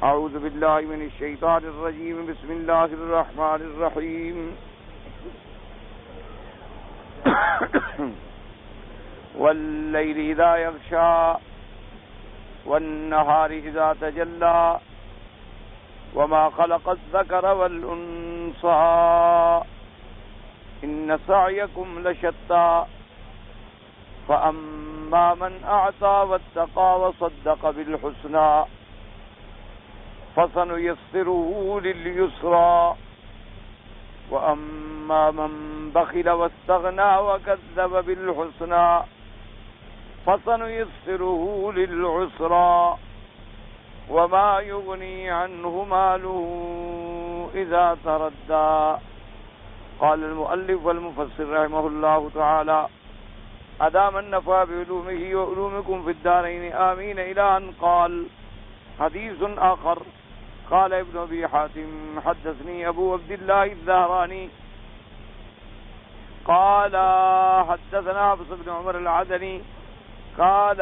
اعوذ باللہ من الشیطان الرجیم بسم اللہ الرحمن الرحیم واللیل اذا یغشا والنہار اذا تجلی وما خلق الذکر والانثى ان سعیکم لشتی فاما من اعطى واتقى وصدق بالحسنى فسنيسره لليسرى وأما من بخل واستغنى وكذب بالحسنى فسنيسره للعسرى وما يغني عنه ماله إذا تردى. قال المؤلف والمفسر رحمه الله تعالى أدام النفع بعلومه وعلومكم في الدارين آمين إلى أن قال. حديث آخر قال ابن أبي حاتم حدثني أبو عبد الله الزهراني قال حدثنا حفص بن عمر العدني قال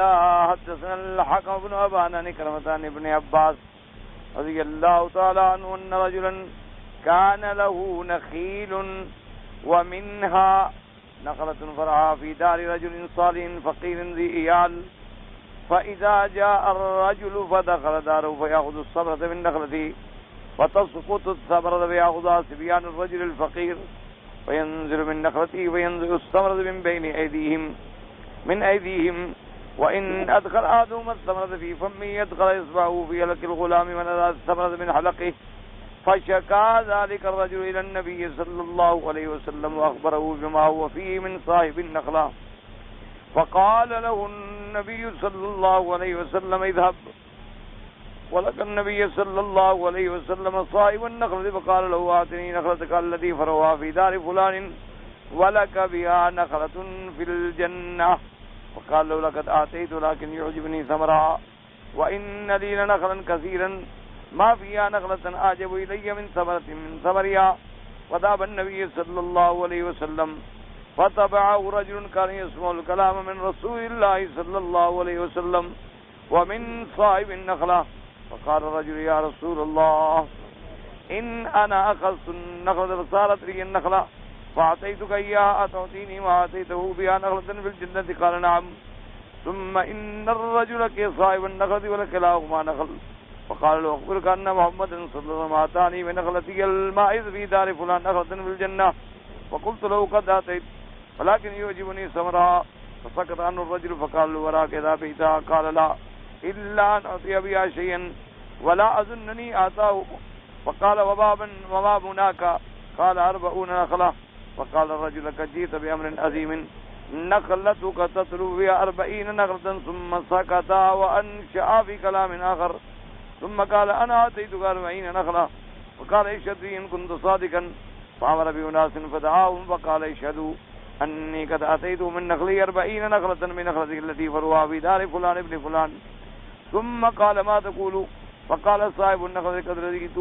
حدثنا الحكم بن أبان نكرمتان ابن عباس رضي الله تعالى عنه أن رجلا كان له نخيل ومنها نخلة فرعها في دار رجل صالح فقير ذي إيال فإذا جاء الرجل فدخل داره فيأخذ الثمرة من نخلته وتسقط الثمرة فيأخذها صبيان الرجل الفقير فينزل من نخلته فينزل الثمرة من أيديهم وإن أدخل أحدهم الثمرة في فمه يدخل إصبعه في حلق الغلام من الثمرة من حلقه فشكى ذلك الرجل إلى النبي صلى الله عليه وسلم وأخبره بما هو فيه من صاحب النخلة فقال له النبي صلى الله عليه وسلم اذهب ولقى النبي صلى الله عليه وسلم صاحب النخلة فقال له آتني نخلتك التي فرعها في دار فلان ولك بها نخلة في الجنة فقال له لقد آتيت لكن يعجبني ثمرها وإن لي لنخلا كثيرا ما فيها نخلة أعجب إلي من ثمرها وذهب النبي صلى الله عليه وسلم فتبعه رجل كان يسمع الكلام من رسول الله صلى الله عليه وسلم ومن صاحب النخلة فقال الرجل يا رسول الله إن أنا أخذت النخلة فصارت لي النخلة فأعطيتك إياها أتعطيني ما أعطيته بها نخلة في الجنة قال نعم ثم إن الرجل كصاحب النخلة ولكلاهما نخل فقال له أخبرك أن محمد صلى الله عليه وسلم أعطاني من نخلتي المائز في دار فلان نخلة في الجنة فقلت له قد آتيت ولكن يعجبني ثمرها فسكت عنه الرجل فقال له وراك إذا بيتها قال لا إلا أن أعطي بها شيئا ولا أظنني آتاه فقال وما هناك قال 40 نخلة فقال الرجل قد جئت بأمر عظيم نخلتك تتلو بها 40 نخلة ثم سكت وأنشأ في كلام آخر ثم قال أنا آتيتك 40 نخلة فقال اشهد إن كنت صادقا فأمر بأناس فدعاهم فقال اشهدوا أني قد أتيت من نخلي 40 نخلة من نخلتك التي فرعها في دار فلان ابن فلان ثم قال ما تقول فقال صاحب النخلة قد رضيت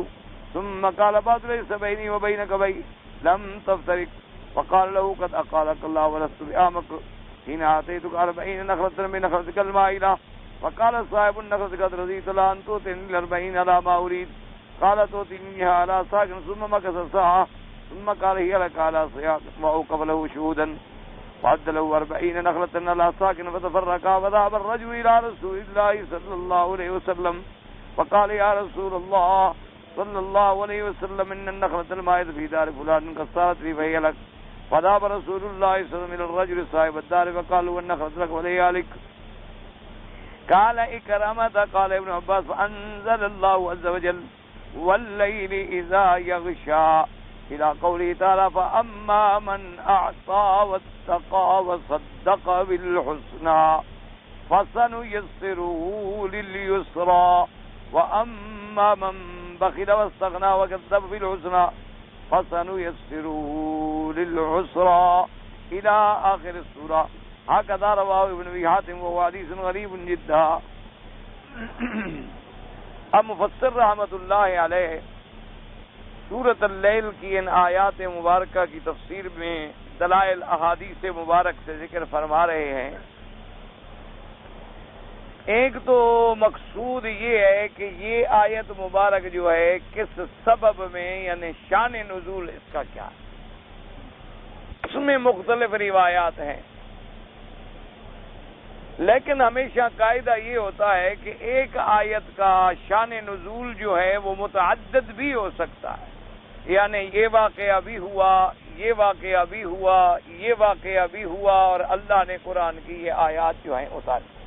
ثم قال بعد ليس بيني وبينك بيع لم تفترق فقال له قد أقالك الله ولست بآمك حين أتيتك 40 نخلة من نخلتك المائلة فقال صاحب النخلة قد رضيت لا أن تؤتني 40 على ما أريد قال تؤتنيها على ساكن ثم مكث ساعة ثم قال هي لك على صياغ وأوقف له شهودا وعد له 40 نخلة على ساكن فتفرقا وذهب الرجل إلى رسول الله صلى الله عليه وسلم فقال يا رسول الله صلى الله عليه وسلم إن النخلة المائدة في دار فلان قد صارت لي فهي لك فذهب رسول الله صلى الله عليه وسلم إلى الرجل صاحب الدار فقال له النخلة لك وليالك قال إكرمت قال ابن عباس فأنزل الله عز وجل والليل إذا يغشى إلى قوله تعالى فأما من أعطى واتقى وصدق بالحسنى فسنيسره لليسرى وأما من بخل واستغنى وكذب بالحسنى فسنيسره للعسرى إلى آخر السورة. هكذا رواه ابن أبي حاتم وهو حديث غريب جدا. اب مفسر رحمت اللہ علیہ سورۃ اللیل کی ان آیات مبارکہ کی تفسیر میں دلائل احادیث مبارک سے ذکر فرما رہے ہیں. ایک تو مقصود یہ ہے کہ یہ آیت مبارک جو ہے کس سبب میں یعنی شان نزول اس کا کیا ہے، اس میں مختلف روایات ہیں، لیکن ہمیشہ قاعدہ یہ ہوتا ہے کہ ایک آیت کا شان نزول جو ہے وہ متعدد بھی ہو سکتا ہے، یعنی یہ واقعہ بھی ہوا، یہ واقعہ بھی ہوا، یہ واقعہ بھی ہوا، اور اللہ نے قرآن کی یہ آیات جو ہیں اتاری،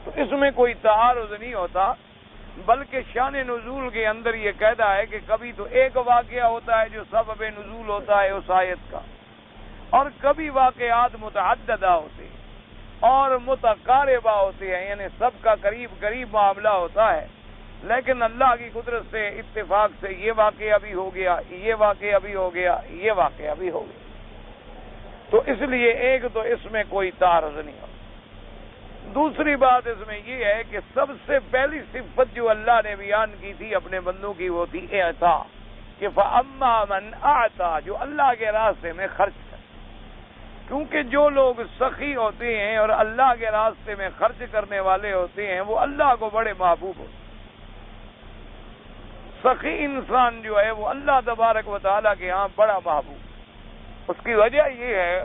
تو اس میں کوئی تعارض نہیں ہوتا، بلکہ شان نزول کے اندر یہ قاعدہ ہے کہ کبھی تو ایک واقعہ ہوتا ہے جو سبب نزول ہوتا ہے اس آیت کا، اور کبھی واقعات متعددہ ہوتے ہیں اور متقاربہ ہوتے ہیں، یعنی سب کا قریب قریب معاملہ ہوتا ہے، لیکن اللہ کی قدرت سے اتفاق سے یہ واقعہ بھی ہو گیا، یہ واقعہ بھی ہو گیا، یہ واقعہ بھی ہو گیا، تو اس لیے ایک تو اس میں کوئی تعارض نہیں ہوتا۔ دوسری بات اس میں یہ ہے کہ سب سے پہلی صفت جو اللہ نے بیان کی تھی اپنے بندوں کی وہ تھی اعطا، کہ فَأَمَّا مَنْ أَعْطَى، جو اللہ کے راستے میں خرچ کرے، کیونکہ جو لوگ سخی ہوتے ہیں اور اللہ کے راستے میں خرچ کرنے والے ہوتے ہیں وہ اللہ کو بڑے محبوب ہوتے ہیں۔ سخی انسان جو ہے وہ اللہ تبارک و تعالیٰ کے ہاں بڑا محبوب، اس کی وجہ یہ ہے،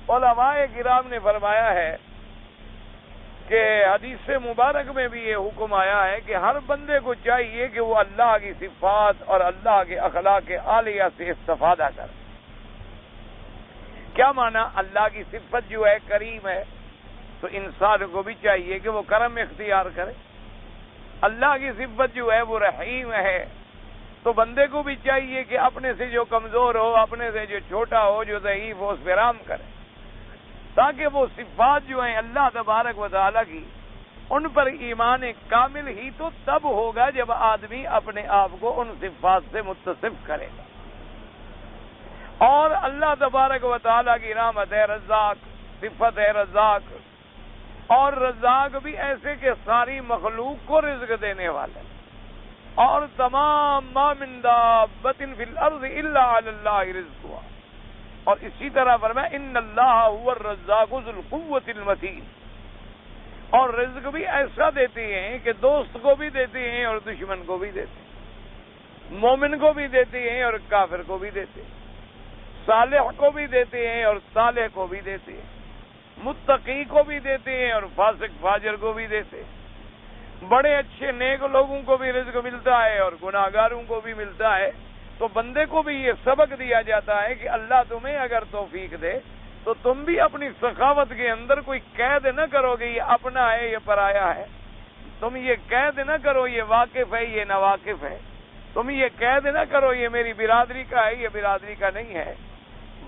علماء کرام نے فرمایا ہے کہ حدیث مبارک میں بھی یہ حکم آیا ہے کہ ہر بندے کو چاہیے کہ وہ اللہ کی صفات اور اللہ کے اخلاق عالیہ سے استفادہ کرے۔ کیا معنی؟ اللہ کی صفت جو ہے کریم ہے، تو انسان کو بھی چاہیے کہ وہ کرم اختیار کرے۔ اللہ کی صفت جو ہے وہ رحیم ہے، تو بندے کو بھی چاہیے کہ اپنے سے جو کمزور ہو، اپنے سے جو چھوٹا ہو، جو ضعیف ہو، اس پہ رحم کرے، تاکہ وہ صفات جو ہیں اللہ تبارک و تعالیٰ کی، ان پر ایمان کامل ہی تو تب ہوگا جب آدمی اپنے آپ کو ان صفات سے متصف کرے گا۔ اور اللہ تبارک و تعالیٰ کی رحمت ہے رزاق، صفت ہے رزاق، اور رزاق بھی ایسے کہ ساری مخلوق کو رزق دینے والے، اور تمام ما من دابۃ فی الارض الا علی اللہ رزقها، اور اسی طرح فرمایا ان اللہ هو الرزاق ذو القوۃ المتین، اور رزق بھی ایسا دیتے ہیں کہ دوست کو بھی دیتے ہیں اور دشمن کو بھی دیتے ہیں، مومن کو بھی دیتے ہیں اور کافر کو بھی دیتے ہیں، صالح کو بھی دیتے ہیں اور صالح کو بھی دیتے ہیں، متقی کو بھی دیتے ہیں اور فاسق فاجر کو بھی دیتے ہیں، بڑے اچھے نیک لوگوں کو بھی رزق ملتا ہے اور گناہگاروں کو بھی ملتا ہے۔ تو بندے کو بھی یہ سبق دیا جاتا ہے کہ اللہ تمہیں اگر توفیق دے تو تم بھی اپنی سخاوت کے اندر کوئی قید نہ کرو گے یہ اپنا ہے یہ پرایا ہے، تم یہ قید نہ کرو یہ واقف ہے یہ ناواقف ہے، تم یہ قید نہ کرو یہ میری برادری کا ہے یہ برادری کا نہیں ہے،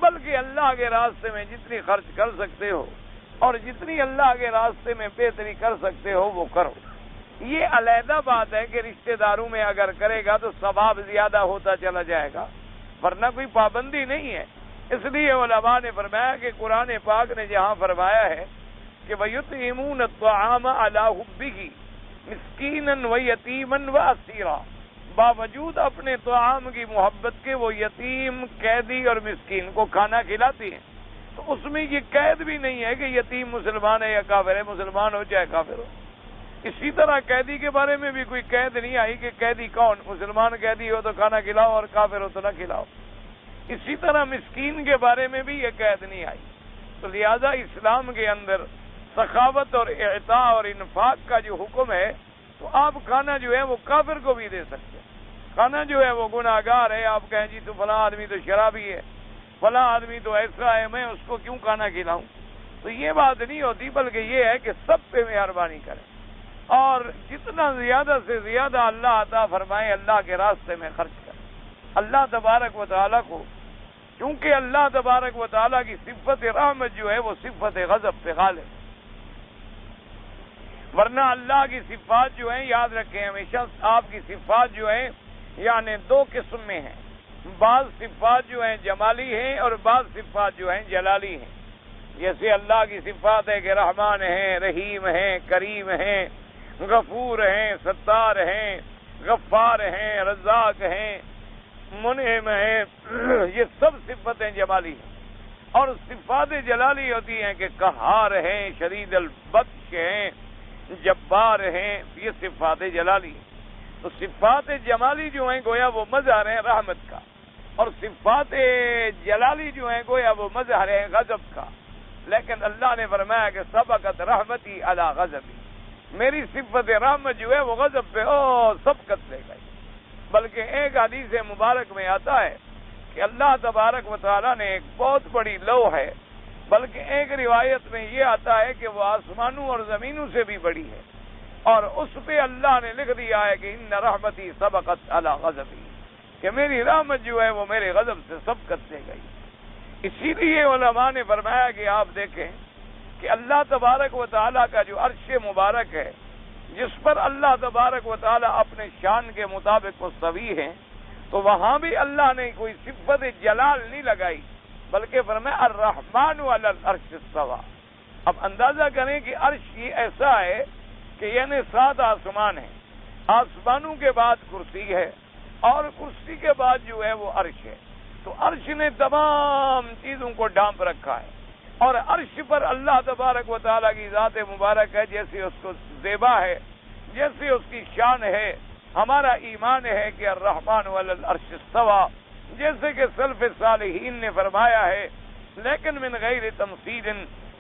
بلکہ اللہ کے راستے میں جتنی خرچ کر سکتے ہو اور جتنی اللہ کے راستے میں بہتری کر سکتے ہو وہ کرو۔ یہ علیحدہ بات ہے کہ رشتہ داروں میں اگر کرے گا تو ثواب زیادہ ہوتا چلا جائے گا، ورنہ کوئی پابندی نہیں ہے۔ اس لیے علماء نے فرمایا کہ قرآن پاک نے جہاں فرمایا ہے کہ وَيُطْعِمُونَ الطَّعَامَ عَلَىٰ حُبِّهِ مِسْكِينًا وَيَتِيمًا وَأَسِيرًا، باوجود اپنے طعام کی محبت کے وہ یتیم، قیدی اور مسکین کو کھانا کھلاتی ہیں، تو اس میں یہ قید بھی نہیں ہے کہ یتیم مسلمان ہے یا کافر ہے، مسلمان ہو چاہے کافر ہو۔ اسی طرح قیدی کے بارے میں بھی کوئی قید نہیں آئی کہ قیدی کون، مسلمان قیدی ہو تو کھانا کھلاؤ اور کافر ہو تو نہ کھلاؤ۔ اسی طرح مسکین کے بارے میں بھی یہ قید نہیں آئی۔ تو لہذا اسلام کے اندر سخاوت اور اعطاء اور انفاق کا جو حکم ہے، تو آپ کھانا جو ہے وہ کافر کو بھی دے سکتے ہیں، کھانا جو ہے وہ گناہگار ہے، آپ کہیں جی تو فلاں آدمی تو شرابی ہے، فلاں آدمی تو ایسا ہے، میں اس کو کیوں کھانا کھلاؤں؟ تو یہ بات نہیں ہوتی، بلکہ یہ ہے کہ سب پہ مہربانی کریں اور جتنا زیادہ سے زیادہ اللہ عطا فرمائے اللہ کے راستے میں خرچ کریں۔ اللہ تبارک و تعالیٰ کو، کیونکہ اللہ تبارک و تعالیٰ کی صفت رحمت جو ہے وہ صفت غضب پہ غالب ہے، ورنہ اللہ کی صفات جو ہیں یاد رکھیں ہمیشہ، آپ کی صفات جو ہیں یعنی دو قسم میں ہیں، بعض صفات جو ہیں جمالی ہیں اور بعض صفات جو ہیں جلالی ہیں۔ جیسے اللہ کی صفات ہے کہ رحمان ہیں، رحیم ہیں، کریم ہیں، غفور ہیں، ستار ہیں، غفار ہیں، رزاق ہیں، منعم ہیں، یہ سب صفتیں جمالی ہیں۔ اور صفات جلالی ہوتی ہیں کہ قہار ہیں، شدید البطش ہیں، جبار ہیں، یہ صفات جلالی ہیں۔ تو صفات جمالی جو ہیں گویا وہ مظہر ہیں رحمت کا، اور صفات جلالی جو ہیں گویا وہ مظہر ہیں غضب کا۔ لیکن اللہ نے فرمایا کہ سبقت رحمتی علی غضبی، میری صفت رحمت جو ہے وہ غضب پہ سبقت لے گئی۔ بلکہ ایک حدیث مبارک میں آتا ہے کہ اللہ تبارک و تعالیٰ نے ایک بہت بڑی لوح ہے، بلکہ ایک روایت میں یہ آتا ہے کہ وہ آسمانوں اور زمینوں سے بھی بڑی ہے، اور اس پہ اللہ نے لکھ دیا ہے کہ ان رحمتی سبقت علی غضبی، کہ میری رحمت جو ہے وہ میرے غضب سے سبقت لے گئی۔ اسی لیے علماء نے فرمایا کہ آپ دیکھیں کہ اللہ تبارک و تعالیٰ کا جو عرش مبارک ہے، جس پر اللہ تبارک و تعالیٰ اپنے شان کے مطابق مستوی ہیں، تو وہاں بھی اللہ نے کوئی صفت جلال نہیں لگائی، بلکہ فرمایا الرحمن علی العرش استوی۔ اب اندازہ کریں کہ عرش یہ ایسا ہے کہ یعنی 7 آسمان ہیں، آسمانوں کے بعد کرسی ہے، اور کرسی کے بعد جو ہے وہ عرش ہے۔ تو عرش نے تمام چیزوں کو ڈھانپ رکھا ہے، اور عرش پر اللہ تبارک و تعالیٰ کی ذات مبارک ہے، جیسے اس کو زیبا ہے، جیسے اس کی شان ہے۔ ہمارا ایمان ہے کہ الرحمن علی العرش استوی، جیسے کہ سلف صالحین نے فرمایا ہے، لیکن من غیر تمثیل،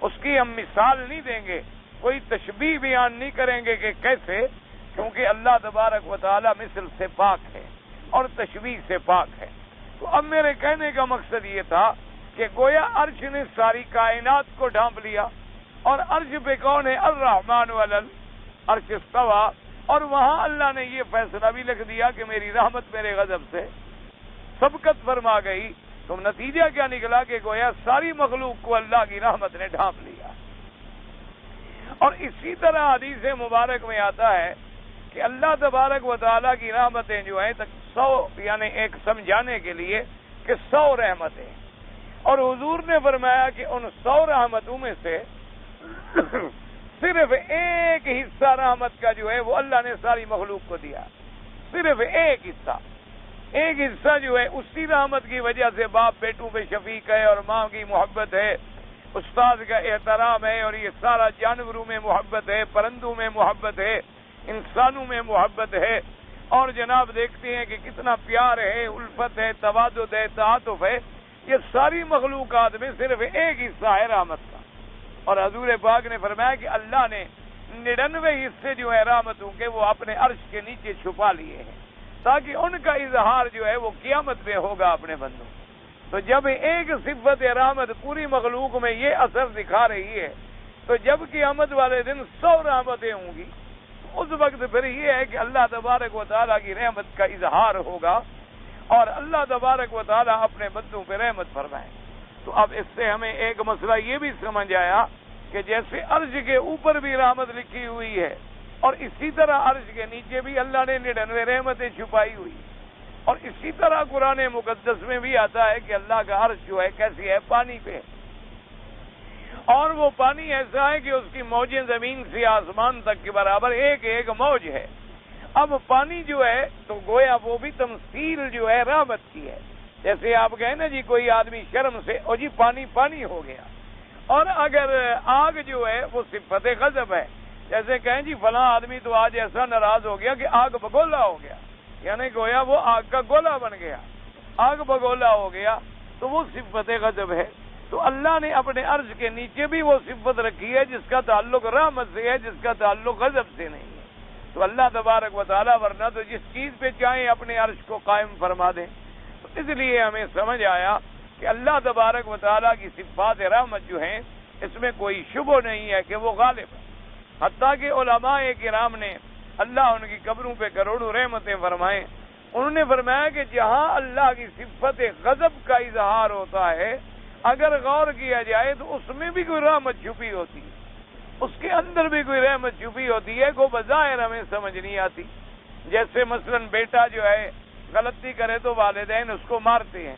اس کی ہم مثال نہیں دیں گے، کوئی تشبیہ بیان نہیں کریں گے کہ کیسے، کیونکہ اللہ تبارک و تعالیٰ مثل سے پاک ہے اور تشبیہ سے پاک ہے۔ تو اب میرے کہنے کا مقصد یہ تھا کہ گویا عرش نے ساری کائنات کو ڈھانپ لیا، اور عرش پہ کون ہے؟ الرحمن علی العرش استوی، اور وہاں اللہ نے یہ فیصلہ بھی لکھ دیا کہ میری رحمت میرے غضب سے سبقت فرما گئی۔ تو نتیجہ کیا نکلا کہ گویا ساری مخلوق کو اللہ کی رحمت نے ڈھانپ لیا۔ اور اسی طرح حدیث مبارک میں آتا ہے کہ اللہ تبارک و تعالیٰ کی رحمتیں جو ہیں 100، یعنی ایک سمجھانے کے لیے کہ 100 رحمتیں، اور حضور نے فرمایا کہ ان 100 رحمتوں میں سے صرف ایک حصہ رحمت کا جو ہے وہ اللہ نے ساری مخلوق کو دیا، صرف ایک حصہ جو ہے اسی رحمت کی وجہ سے باپ بیٹوں پہ شفیق ہے، اور ماں کی محبت ہے، استاد کا احترام ہے، اور یہ سارا جانوروں میں محبت ہے، پرندوں میں محبت ہے، انسانوں میں محبت ہے، اور جناب دیکھتے ہیں کہ کتنا پیار ہے، الفت ہے، توادد ہے، تعاطف ہے۔ یہ ساری مخلوقات میں صرف ایک حصہ ہے رحمت کا، اور حضور پاک نے فرمایا کہ اللہ نے 99 حصے جو ہے رحمتوں کے وہ اپنے عرش کے نیچے چھپا لیے ہیں، تاکہ ان کا اظہار جو ہے وہ قیامت میں ہوگا اپنے بندوں۔ تو جب ایک صفت رحمت پوری مخلوق میں یہ اثر دکھا رہی ہے، تو جب قیامت والے دن 100 رحمتیں ہوں گی، اس وقت پھر یہ ہے کہ اللہ تبارک و تعالیٰ کی رحمت کا اظہار ہوگا، اور اللہ تبارک و تعالیٰ اپنے بندوں پہ رحمت فرمائے۔ تو اب اس سے ہمیں ایک مسئلہ یہ بھی سمجھ آیا کہ جیسے عرش کے اوپر بھی رحمت لکھی ہوئی ہے، اور اسی طرح عرش کے نیچے بھی اللہ نے 99 رحمتیں چھپائی ہوئی، اور اسی طرح قرآن مقدس میں بھی آتا ہے کہ اللہ کا عرش جو ہے کیسی ہے؟ پانی پہ، اور وہ پانی ایسا ہے کہ اس کی موجیں زمین سے آسمان تک کے برابر ایک ایک موج ہے۔ اب پانی جو ہے تو گویا وہ بھی تمثیل جو ہے رحمت کی ہے۔ جیسے آپ کہیں نا جی کوئی آدمی شرم سے او جی پانی پانی ہو گیا، اور اگر آگ جو ہے وہ صفت غضب ہے، جیسے کہیں جی فلاں آدمی تو آج ایسا ناراض ہو گیا کہ آگ بگولا ہو گیا، یعنی گویا وہ آگ کا گولا بن گیا، آگ بگولا ہو گیا، تو وہ صفت غضب ہے۔ تو اللہ نے اپنے عرش کے نیچے بھی وہ صفت رکھی ہے جس کا تعلق رحمت سے ہے، جس کا تعلق غضب سے نہیں ہے۔ تو اللہ تبارک و تعالیٰ ورنہ تو جس چیز پہ چاہیں اپنے عرش کو قائم فرما دیں۔ تو اس لیے ہمیں سمجھ آیا کہ اللہ تبارک و تعالیٰ کی صفات رحمت جو ہیں اس میں کوئی شبہ نہیں ہے کہ وہ غالب ہے۔ حتیٰ کہ علماء کرام نے، اللہ ان کی قبروں پہ کروڑوں رحمتیں فرمائیں، انہوں نے فرمایا کہ جہاں اللہ کی صفت غضب کا اظہار ہوتا ہے، اگر غور کیا جائے تو اس میں بھی کوئی رحمت چھپی ہوتی ہے، اس کے اندر بھی کوئی رحمت چھپی ہوتی ہے، کو بظاہر ہمیں سمجھ نہیں آتی۔ جیسے مثلا بیٹا جو ہے غلطی کرے تو والدین اس کو مارتے ہیں،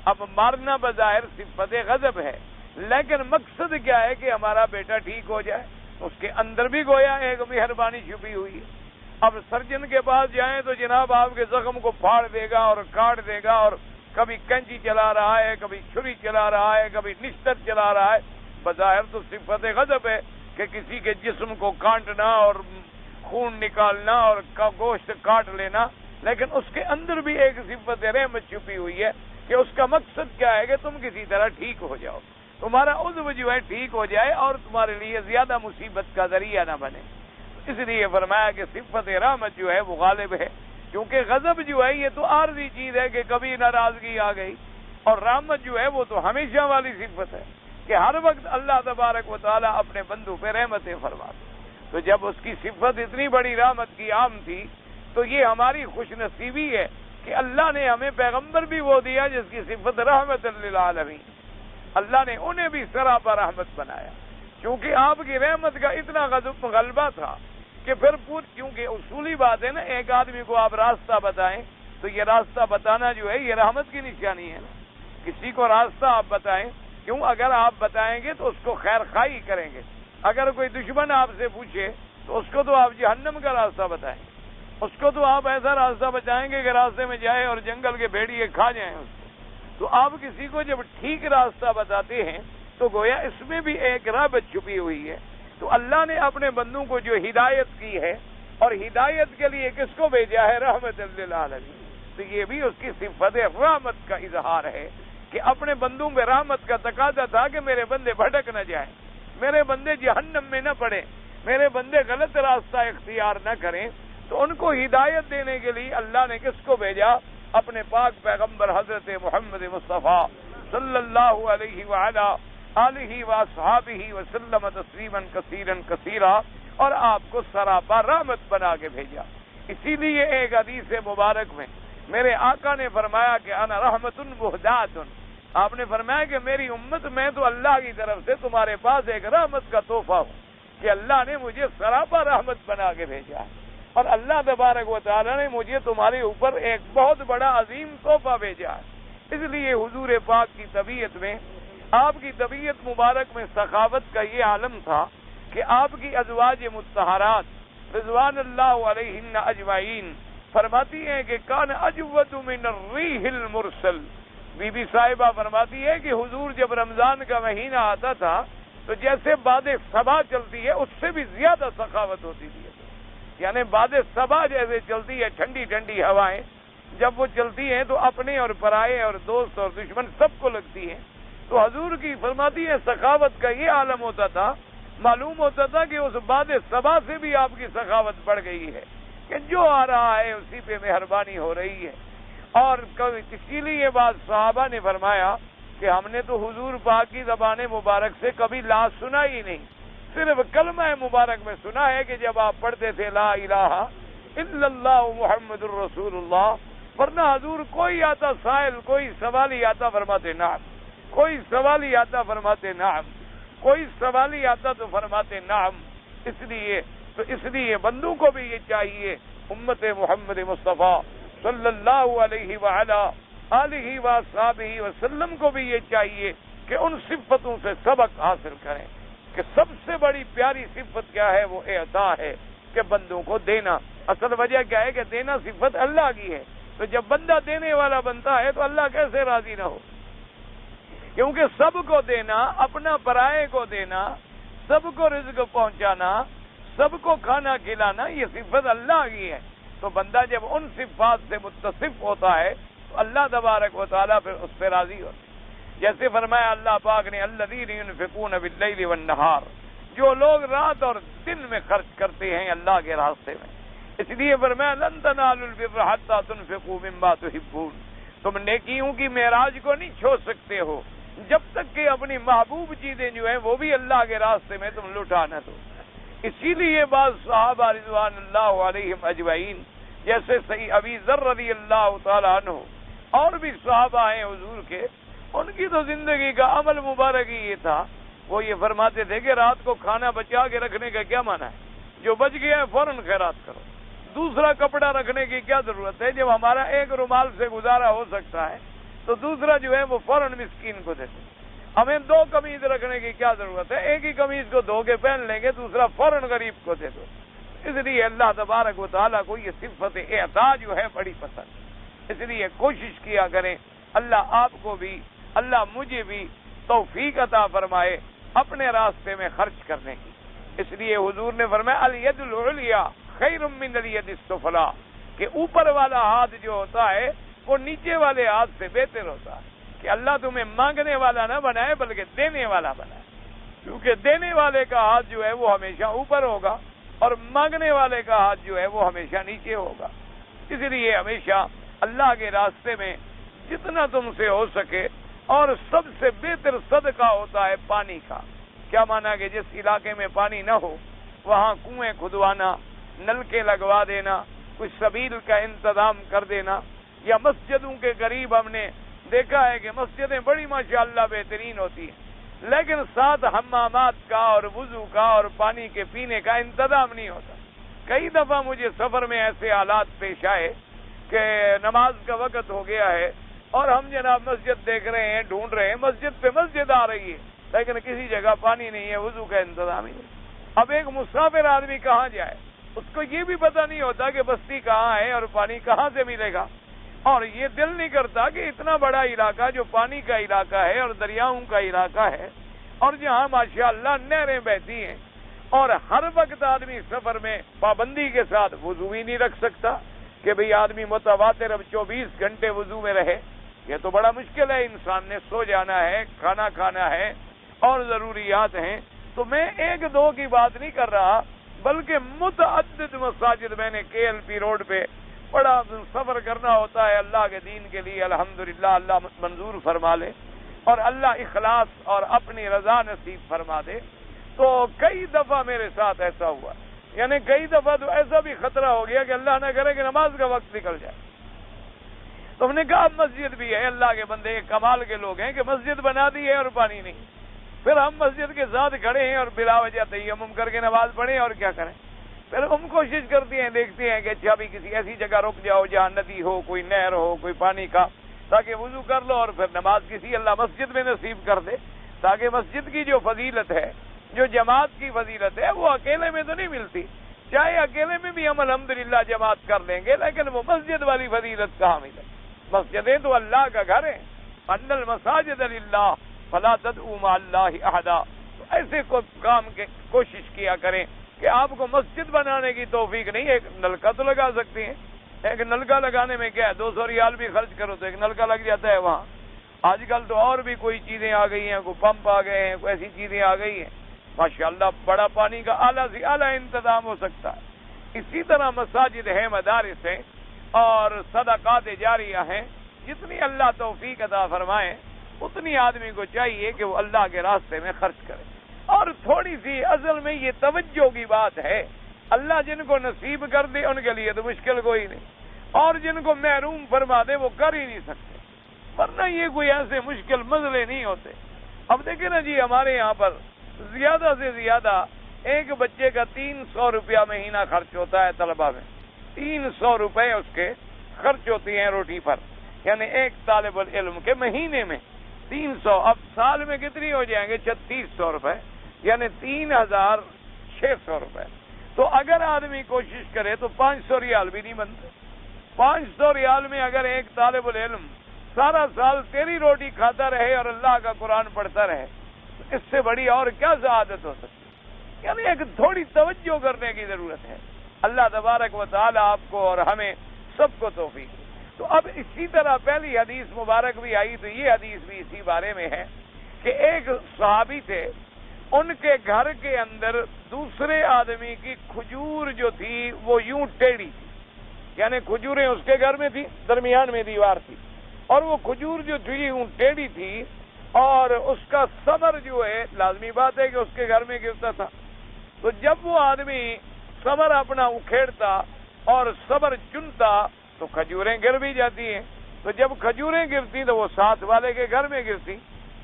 اب مارنا بظاہر صفت غضب ہے، لیکن مقصد کیا ہے کہ ہمارا بیٹا ٹھیک ہو جائے، اس کے اندر بھی گویا ایک مہربانی چھپی ہوئی ہے۔ اب سرجن کے پاس جائیں تو جناب آپ کے زخم کو پھاڑ دے گا اور کاٹ دے گا، اور کبھی کینچی چلا رہا ہے، کبھی چھری چلا رہا ہے، کبھی نشتر چلا رہا ہے، بظاہر تو صفت غضب ہے کہ کہ کسی کے جسم کو کاٹنا اور خون نکالنا اور گوشت کاٹ لینا، لیکن اس کے اندر بھی ایک صفت رحمت چھپی ہوئی ہے کہ اس کا مقصد کیا ہے کہ تم کسی طرح ٹھیک ہو جاؤ، تمہارا عضو جو ہے ٹھیک ہو جائے اور تمہارے لیے زیادہ مصیبت کا ذریعہ نہ بنے۔ اس لیے فرمایا کہ صفت رحمت جو ہے وہ غالب ہے، کیونکہ غضب جو ہے یہ تو عارضی چیز ہے کہ کبھی ناراضگی آ گئی، اور رحمت جو ہے وہ تو ہمیشہ والی صفت ہے کہ ہر وقت اللہ تبارک و تعالیٰ اپنے بندوں پہ رحمتیں فرماتے۔ تو جب اس کی صفت اتنی بڑی رحمت کی عام تھی تو یہ ہماری خوش نصیبی ہے کہ اللہ نے ہمیں پیغمبر بھی وہ دیا جس کی صفت رحمت للعالمین، اللہ نے انہیں بھی سراپا رحمت بنایا، کیونکہ آپ کی رحمت کا اتنا غلبہ تھا کہ پھر کیونکہ اصولی بات ہے نا، ایک آدمی کو آپ راستہ بتائیں تو یہ راستہ بتانا جو ہے یہ رحمت کی نشانی ہے نا۔ کسی کو راستہ آپ بتائیں، کیوں؟ اگر آپ بتائیں گے تو اس کو خیر خواہی کریں گے، اگر کوئی دشمن آپ سے پوچھے تو اس کو تو آپ جہنم کا راستہ بتائیں، اس کو تو آپ ایسا راستہ بتائیں گے کہ راستے میں جائے اور جنگل کے بھیڑیے کھا جائیں اس کو۔ تو آپ کسی کو جب ٹھیک راستہ بتاتے ہیں تو گویا اس میں بھی ایک رحمت چھپی ہوئی ہے۔ تو اللہ نے اپنے بندوں کو جو ہدایت کی ہے اور ہدایت کے لیے کس کو بھیجا ہے؟ رحمت للعالمین۔ تو یہ بھی اس کی صفت رحمت کا اظہار ہے کہ اپنے بندوں میں رحمت کا تقاضا تھا کہ میرے بندے بھٹک نہ جائیں، میرے بندے جہنم میں نہ پڑیں، میرے بندے غلط راستہ اختیار نہ کریں۔ تو ان کو ہدایت دینے کے لیے اللہ نے کس کو بھیجا؟ اپنے پاک پیغمبر حضرت محمد مصطفیٰ صلی اللہ علیہ وعلا آلہ واصحابہ وسلم تسلیما کثیرا کثیرا، اور آپ کو سراپا رحمت بنا کے بھیجا۔ اسی لیے ایک حدیث مبارک میں میرے آقا نے فرمایا کہ انا رحمت مہداۃ، آپ نے فرمایا کہ میری امت میں تو اللہ کی طرف سے تمہارے پاس ایک رحمت کا تحفہ ہوں کہ اللہ نے مجھے سراپا رحمت بنا کے بھیجا ہے، اور اللہ تبارک و تعالیٰ نے مجھے تمہارے اوپر ایک بہت بڑا عظیم تحفہ بھیجا ہے۔ اس لیے حضور پاک کی طبیعت میں، آپ کی طبیعت مبارک میں سخاوت کا یہ عالم تھا کہ آپ کی ازواج مطہرات رضوان اللہ علیہن اجمعین فرماتی ہیں کہ کان اجود من الریح المرسل، بی بی صاحبہ فرماتی ہے کہ حضور جب رمضان کا مہینہ آتا تھا تو جیسے باد صبا چلتی ہے اس سے بھی زیادہ سخاوت ہوتی تھی، یعنی باد صبا جیسے چلتی ہے ٹھنڈی ٹھنڈی ہوائیں، جب وہ چلتی ہیں تو اپنے اور پرائے اور دوست اور دشمن سب کو لگتی ہیں۔ تو حضور کی فرماتی ہے سخاوت کا یہ عالم ہوتا تھا، معلوم ہوتا تھا کہ اس باد صبا سے بھی آپ کی سخاوت بڑھ گئی ہے کہ جو آ رہا ہے اسی پہ مہربانی ہو رہی ہے۔ اور اسی لیے یہ بات صحابہ نے فرمایا کہ ہم نے تو حضور پاک کی زبان مبارک سے کبھی لا سنا ہی نہیں، صرف کلمہ مبارک میں سنا ہے کہ جب آپ پڑھتے تھے لا الہ الا اللہ محمد الرسول اللہ، ورنہ حضور کوئی آتا سائل، کوئی سوالی آتا فرماتے نعم، کوئی سوالی آتا فرماتے نعم، کوئی سوالی آتا تو فرماتے نعم۔ اس لیے بندوں کو بھی یہ چاہیے، امت محمد مصطفیٰ صلی اللہ علیہ وعلا آلہ واصحابہ وسلم کو بھی یہ چاہیے کہ ان صفتوں سے سبق حاصل کریں کہ سب سے بڑی پیاری صفت کیا ہے؟ وہ اعطا ہے کہ بندوں کو دینا۔ اصل وجہ کیا ہے کہ دینا صفت اللہ کی ہے، تو جب بندہ دینے والا بنتا ہے تو اللہ کیسے راضی نہ ہو؟ کیونکہ سب کو دینا، اپنا پرائے کو دینا، سب کو رزق پہنچانا، سب کو کھانا کھلانا، یہ صفت اللہ کی ہے۔ تو بندہ جب ان صفات سے متصف ہوتا ہے تو اللہ تبارک و تعالیٰ پھر اس پہ راضی ہوتا ہے۔ جیسے فرمایا اللہ پاک نے الذین ينفقون باللیل والنہار، جو لوگ رات اور دن میں خرچ کرتے ہیں اللہ کے راستے میں۔ اس لیے فرمایا لن تنالوا البر حتى تنفقوا مما تحبون، تم نیکیوں کی معراج کو نہیں چھوڑ سکتے ہو جب تک کہ اپنی محبوب چیزیں جو ہیں وہ بھی اللہ کے راستے میں تم لٹا نہ دو۔ اسی لیے بعض صحابہ رضوان اللہ علیہم اجمعین جیسے سید ابی ذر رضی اللہ تعالیٰ عنہ اور بھی صحابہ ہیں حضور کے، ان کی تو زندگی کا عمل مبارک ہی یہ تھا، وہ یہ فرماتے تھے کہ رات کو کھانا بچا کے رکھنے کا کیا معنی ہے؟ جو بچ گیا ہے فوراً خیرات کرو۔ دوسرا کپڑا رکھنے کی کیا ضرورت ہے؟ جب ہمارا ایک رومال سے گزارا ہو سکتا ہے تو دوسرا جو ہے وہ فوراً مسکین کو دے دو۔ ہمیں 2 قمیض رکھنے کی کیا ضرورت ہے؟ ایک ہی قمیض کو دھو کے پہن لیں گے، دوسرا فوراً غریب کو دے دو۔ اس لیے اللہ تبارک و تعالیٰ کو یہ صفت اعطا جو ہے بڑی پسند۔ اس لیے کوشش کیا کریں، اللہ آپ کو بھی، اللہ مجھے بھی توفیق عطا فرمائے اپنے راستے میں خرچ کرنے کی۔ اس لیے حضور نے فرمایا الید العلیٰ خیر من الید السفلیٰ، کہ اوپر والا ہاتھ جو ہوتا ہے وہ نیچے والے ہاتھ سے بہتر ہوتا ہے، کہ اللہ تمہیں مانگنے والا نہ بنائے بلکہ دینے والا بنائے، کیونکہ دینے والے کا ہاتھ جو ہے وہ ہمیشہ اوپر ہوگا اور مانگنے والے کا ہاتھ جو ہے وہ ہمیشہ نیچے ہوگا۔ اس لیے ہمیشہ اللہ کے راستے میں جتنا تم سے ہو سکے، اور سب سے بہتر صدقہ ہوتا ہے پانی کا۔ کیا مانا کہ جس علاقے میں پانی نہ ہو وہاں کنویں کھدوانا، نلکے لگوا دینا، کچھ سبیل کا انتظام کر دینا، یا مسجدوں کے قریب ہم نے دیکھا ہے کہ مسجدیں بڑی ماشاءاللہ بہترین ہوتی ہیں، لیکن ساتھ حمامات کا اور وضو کا اور پانی کے پینے کا انتظام نہیں ہوتا۔ کئی دفعہ مجھے سفر میں ایسے حالات پیش آئے کہ نماز کا وقت ہو گیا ہے اور ہم جناب مسجد دیکھ رہے ہیں، ڈھونڈ رہے ہیں، مسجد پہ مسجد آ رہی ہے لیکن کسی جگہ پانی نہیں ہے، وضو کا انتظام ہی نہیں۔ اب ایک مسافر آدمی کہاں جائے؟ اس کو یہ بھی پتہ نہیں ہوتا کہ بستی کہاں ہے اور پانی کہاں سے ملے گا، اور یہ دل نہیں کرتا کہ اتنا بڑا علاقہ جو پانی کا علاقہ ہے اور دریاؤں کا علاقہ ہے، اور جہاں ماشاءاللہ نہریں بہتی ہیں، اور ہر وقت آدمی سفر میں پابندی کے ساتھ وضو ہی نہیں رکھ سکتا کہ بھئی آدمی متواتر اب 24 گھنٹے وضو میں رہے۔ یہ تو بڑا مشکل ہے، انسان نے سو جانا ہے، کھانا کھانا ہے اور ضروریات ہیں۔ تو میں ایک دو کی بات نہیں کر رہا بلکہ متعدد مساجد، میں نے KLP روڈ پہ بڑا سفر کرنا ہوتا ہے اللہ کے دین کے لیے، الحمدللہ اللہ منظور فرما لے اور اللہ اخلاص اور اپنی رضا نصیب فرما دے۔ تو کئی دفعہ میرے ساتھ ایسا ہوا، یعنی کئی دفعہ تو ایسا بھی خطرہ ہو گیا کہ اللہ نہ کرے کہ نماز کا وقت نکل جائے۔ تو ہم نے کہا اب مسجد بھی ہے، اللہ کے بندے کمال کے لوگ ہیں کہ مسجد بنا دی ہے اور پانی نہیں، پھر ہم مسجد کے ساتھ کھڑے ہیں اور بلا وجہ تیمم کر کے نماز پڑھیں اور کیا کریں؟ پھر ہم کوشش کرتے ہیں، دیکھتے ہیں کہ اچھا بھی کسی ایسی جگہ رک جاؤ جہاں ندی ہو، کوئی نہر ہو، کوئی پانی کا، تاکہ وضو کر لو اور پھر نماز کسی اللہ مسجد میں نصیب کر دے، تاکہ مسجد کی جو فضیلت ہے، جو جماعت کی فضیلت ہے، وہ اکیلے میں تو نہیں ملتی۔ چاہے اکیلے میں بھی ہم الحمدللہ جماعت کر لیں گے لیکن وہ مسجد والی فضیلت کہاں ملے؟ مسجدیں تو اللہ کا گھر ہے، ان المساجد للہ فلا تدعوا مع اللہ احدا۔ تو ایسے کام کے کوشش کیا کریں کہ آپ کو مسجد بنانے کی توفیق نہیں، ایک نلکا تو لگا سکتے ہیں، ایک نلکا لگانے میں کیا ہے، 200 ریال بھی خرچ کرو تو ایک نلکا لگ جاتا ہے وہاں۔ آج کل تو اور بھی کوئی چیزیں آ گئی ہیں، کوئی پمپ آ گئے ہیں، کوئی ایسی چیزیں آ گئی ہیں، ماشاءاللہ بڑا پانی کا اعلیٰ سے اعلیٰ انتظام ہو سکتا ہے۔ اسی طرح مساجد ہیں، مدارس ہیں اور صدقات جاریہ ہیں، جتنی اللہ توفیق عطا فرمائے اتنی آدمی کو چاہیے کہ وہ اللہ کے راستے میں خرچ کرے۔ اور تھوڑی سی اصل میں یہ توجہ کی بات ہے، اللہ جن کو نصیب کر دے ان کے لیے تو مشکل کوئی نہیں، اور جن کو محروم فرما دے وہ کر ہی نہیں سکتے، ورنہ یہ کوئی ایسے مشکل مسئلے نہیں ہوتے۔ اب دیکھیں نا جی، ہمارے یہاں پر زیادہ سے زیادہ ایک بچے کا 300 روپیہ مہینہ خرچ ہوتا ہے، طلبہ میں 300 روپے اس کے خرچ ہوتی ہیں روٹی پر، یعنی ایک طالب العلم کے مہینے میں 300، اب سال میں کتنی ہو جائیں گے؟ 3600 روپے، یعنی 3600 روپے۔ تو اگر آدمی کوشش کرے تو 500 ریال بھی نہیں بنتے۔ 500 ریال میں اگر ایک طالب العلم سارا سال تیری روٹی کھاتا رہے اور اللہ کا قرآن پڑھتا رہے، تو اس سے بڑی اور کیا سعادت ہو سکتی؟ یعنی ایک تھوڑی توجہ کرنے کی ضرورت ہے۔ اللہ تبارک و تعالی آپ کو اور ہمیں سب کو توفیق۔ تو اب اسی طرح پہلی حدیث مبارک بھی آئی، تو یہ حدیث بھی اسی بارے میں ہے کہ ایک صحابی تھے، ان کے گھر کے اندر دوسرے آدمی کی کھجور جو تھی وہ یوں ٹیڑھی تھی، یعنی کھجوریں اس کے گھر میں تھی، درمیان میں دیوار تھی، اور وہ کھجور جو تھی یوں ٹیڑھی تھی، اور اس کا ثمر جو ہے لازمی بات ہے کہ اس کے گھر میں گرتا تھا۔ تو جب وہ آدمی ثمر اپنا اکھیڑتا اور ثمر چنتا تو کھجوریں گر بھی جاتی ہیں، تو جب کھجوریں گرتی تو وہ ساتھ والے کے گھر میں گرتی،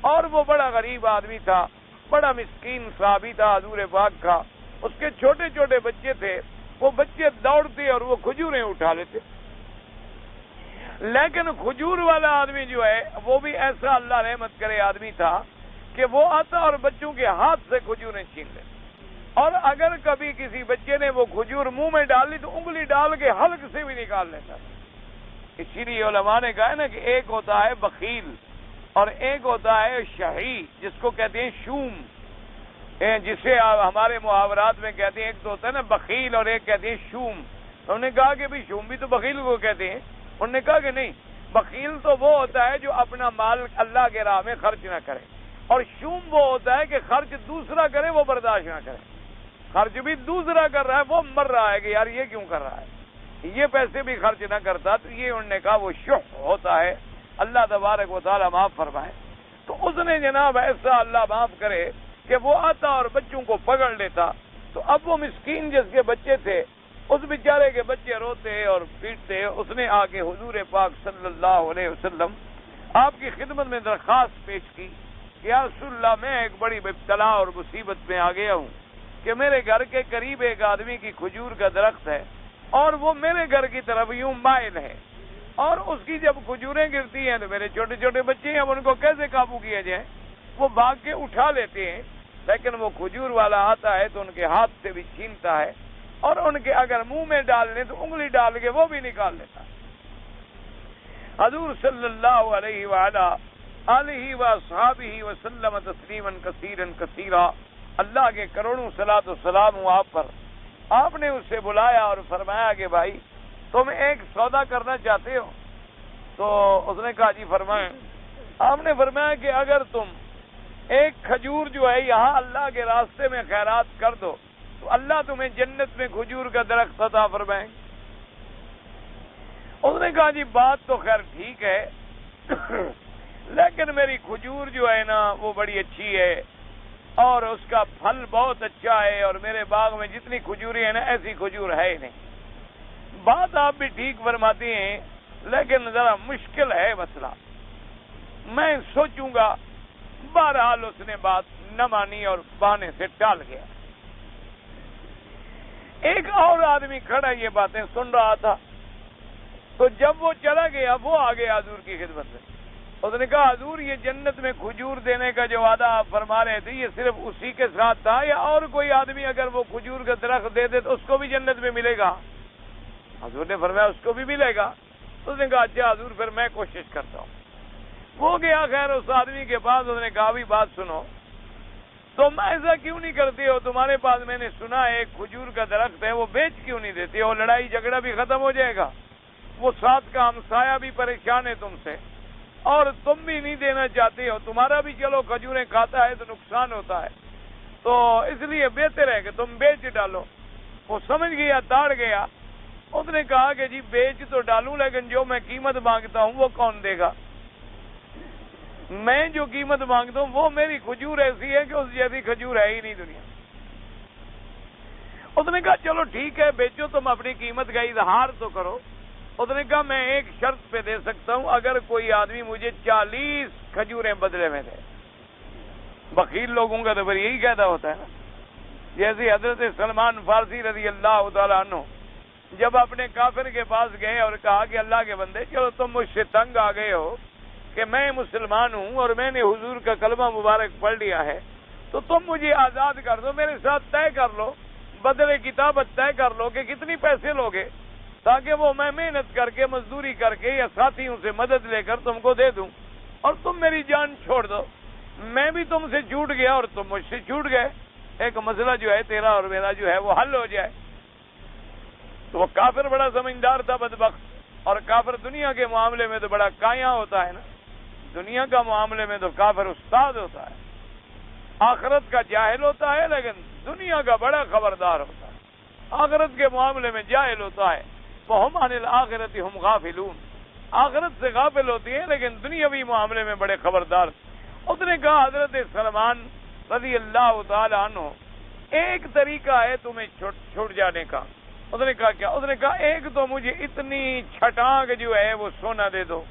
اور وہ بڑا غریب آدمی تھا، بڑا مسکین صحابی تھا حضور پاک کا، اس کے چھوٹے چھوٹے بچے تھے، وہ بچے دوڑتے اور وہ کھجوریں اٹھا لیتے، لیکن کھجور والا آدمی جو ہے وہ بھی ایسا اللہ رحمت کرے آدمی تھا کہ وہ آتا اور بچوں کے ہاتھ سے کھجوریں چھین لیتا، اور اگر کبھی کسی بچے نے وہ کھجور منہ میں ڈال لی تو انگلی ڈال کے حلق سے بھی نکال لیتا۔ اسی لیے علماء نے کہا ہے نا کہ ایک ہوتا ہے بخیل اور ایک ہوتا ہے شہی، جس کو کہتے ہیں شوم۔ جسے ہمارے محاورات میں کہتے ہیں، ایک تو ہوتا ہے نا بخیل اور ایک کہتے ہیں شوم. انہوں نے کہا کہ بھی شوم بھی تو بخیل کو کہتے ہیں. انہوں نے کہا کہ نہیں، بخیل تو وہ ہوتا ہے جو اپنا مال اللہ کے راہ میں خرچ نہ کرے، اور شوم وہ ہوتا ہے کہ خرچ دوسرا کرے وہ برداشت نہ کرے. خرچ بھی دوسرا کر رہا ہے، وہ مر رہا ہے کہ یار یہ کیوں کر رہا ہے، یہ پیسے بھی خرچ نہ کرتا. تو یہ انہوں نے کہا وہ شح ہوتا ہے. اللہ تبارک و تعالیٰ معاف فرمائے. تو اس نے جناب ایسا اللہ معاف کرے کہ وہ آتا اور بچوں کو پکڑ لیتا. تو اب وہ مسکین جس کے بچے تھے، اس بیچارے کے بچے روتے اور پیٹتے. اس نے آ کے حضور پاک صلی اللہ علیہ وسلم آپ کی خدمت میں درخواست پیش کی کہ یا رسول اللہ، میں ایک بڑی ابتلا اور مصیبت میں آ گیا ہوں کہ میرے گھر کے قریب ایک آدمی کی کھجور کا درخت ہے اور وہ میرے گھر کی طرف یوں مائل ہے، اور اس کی جب کھجوریں گرتی ہیں تو میرے چھوٹے چھوٹے بچے ہیں، اب ان کو کیسے قابو کیا جائے؟ وہ بھاگ کے اٹھا لیتے ہیں، لیکن وہ کھجور والا آتا ہے تو ان کے ہاتھ سے بھی چھینتا ہے، اور ان کے اگر منہ میں ڈال لیں تو انگلی ڈال کے وہ بھی نکال لیتا. حضور صلی اللہ علیہ وآلہ آلہ وصحابہ وسلم تسلیما کثیرا کثیرا. اللہ کے کروڑوں صلاۃ و سلام ہوں آپ پر. آپ نے اسے بلایا اور فرمایا کہ بھائی تم ایک سودا کرنا چاہتے ہو؟ تو اس نے کہا جی فرمائیں. آپ نے فرمایا کہ اگر تم ایک کھجور جو ہے یہاں اللہ کے راستے میں خیرات کر دو تو اللہ تمہیں جنت میں کھجور کا درخت عطا فرمائیں. اس نے کہا جی بات تو خیر ٹھیک ہے، لیکن میری کھجور جو ہے نا وہ بڑی اچھی ہے اور اس کا پھل بہت اچھا ہے، اور میرے باغ میں جتنی کھجوریں ہیں نا ایسی کھجور ہے ہی نہیں. بات آپ بھی ٹھیک فرماتی ہیں، لیکن ذرا مشکل ہے مسئلہ، میں سوچوں گا. بہرحال اس نے بات نہ مانی اور بہانے سے ٹال گیا. ایک اور آدمی کھڑا یہ باتیں سن رہا تھا، تو جب وہ چلا گیا وہ آ گیا حضور کی خدمت میں. اس نے کہا حضور یہ جنت میں کھجور دینے کا جو وعدہ آپ فرما رہے تھے یہ صرف اسی کے ساتھ تھا یا اور کوئی آدمی اگر وہ کھجور کا درخت دے دے تو اس کو بھی جنت میں ملے گا؟ حضور نے فرمایا اس کو بھی ملے گا. اس نے کہا اچھا حضور پھر میں کوشش کرتا ہوں. وہ گیا خیر اس آدمی کے پاس. اس نے کہا بھی بات سنو، تم ایسا کیوں نہیں کرتے ہو؟ تمہارے پاس میں نے سنا ہے ایک کھجور کا درخت ہے، وہ بیچ کیوں نہیں دیتے ہو؟ لڑائی جھگڑا بھی ختم ہو جائے گا، وہ ساتھ کا ہمسایہ بھی پریشان ہے تم سے، اور تم بھی نہیں دینا چاہتے ہو. تمہارا بھی چلو کھجوریں کھاتا ہے تو نقصان ہوتا ہے، تو اس لیے بہتر ہے کہ تم بیچ ڈالو. وہ سمجھ گیا، تاڑ گیا. اس نے کہا کہ جی بیچ تو ڈالوں، لیکن جو میں قیمت مانگتا ہوں وہ کون دے گا؟ میں جو قیمت مانگتا ہوں وہ میری کھجور ایسی ہے کہ اس جیسی کھجور ہے ہی نہیں دنیا. اس نے کہا چلو ٹھیک ہے بیچو، تم اپنی قیمت کا اظہار تو کرو. اس نے کہا میں ایک شرط پہ دے سکتا ہوں، اگر کوئی آدمی مجھے 40 کھجوریں بدلے میں دے. بخیل لوگوں کا تو پھر یہی کہتا ہوتا ہے نا. جیسے حضرت سلمان فارسی رضی اللہ تعالیٰ عنہ جب اپنے کافر کے پاس گئے اور کہا کہ اللہ کے بندے چلو تم مجھ سے تنگ آ گئے ہو کہ میں مسلمان ہوں اور میں نے حضور کا کلمہ مبارک پڑھ لیا ہے، تو تم مجھے آزاد کر دو، میرے ساتھ طے کر لو، بدلے کتابت طے کر لو کہ کتنی پیسے لوگے، تاکہ وہ میں محنت کر کے مزدوری کر کے یا ساتھیوں سے مدد لے کر تم کو دے دوں اور تم میری جان چھوڑ دو. میں بھی تم سے چھوٹ گیا اور تم مجھ سے چھوٹ گئے، ایک مسئلہ جو ہے تیرا اور میرا جو ہے وہ حل ہو جائے. تو وہ کافر بڑا سمجھدار تھا بدبخت، اور کافر دنیا کے معاملے میں تو بڑا کایا ہوتا ہے نا. دنیا کا معاملے میں تو کافر استاد ہوتا ہے، آخرت کا جاہل ہوتا ہے، لیکن دنیا کا بڑا خبردار ہوتا ہے. آخرت کے معاملے میں جاہل ہوتا ہے. وَهُمْ عَنِ الْآخِرَةِ هُمْ غَافِلُونَ. آخرت سے غافل ہوتی ہے لیکن دنیاوی معاملے میں بڑے خبردار. اس نے کہا حضرت سلمان رضی اللہ تعالی عنہ ایک طریقہ ہے تمہیں چھوٹ جانے کا. اس نے کہا کیا؟ اس نے کہا ایک تو مجھے اتنی چھٹانگ جو ہے وہ سونا دے دو،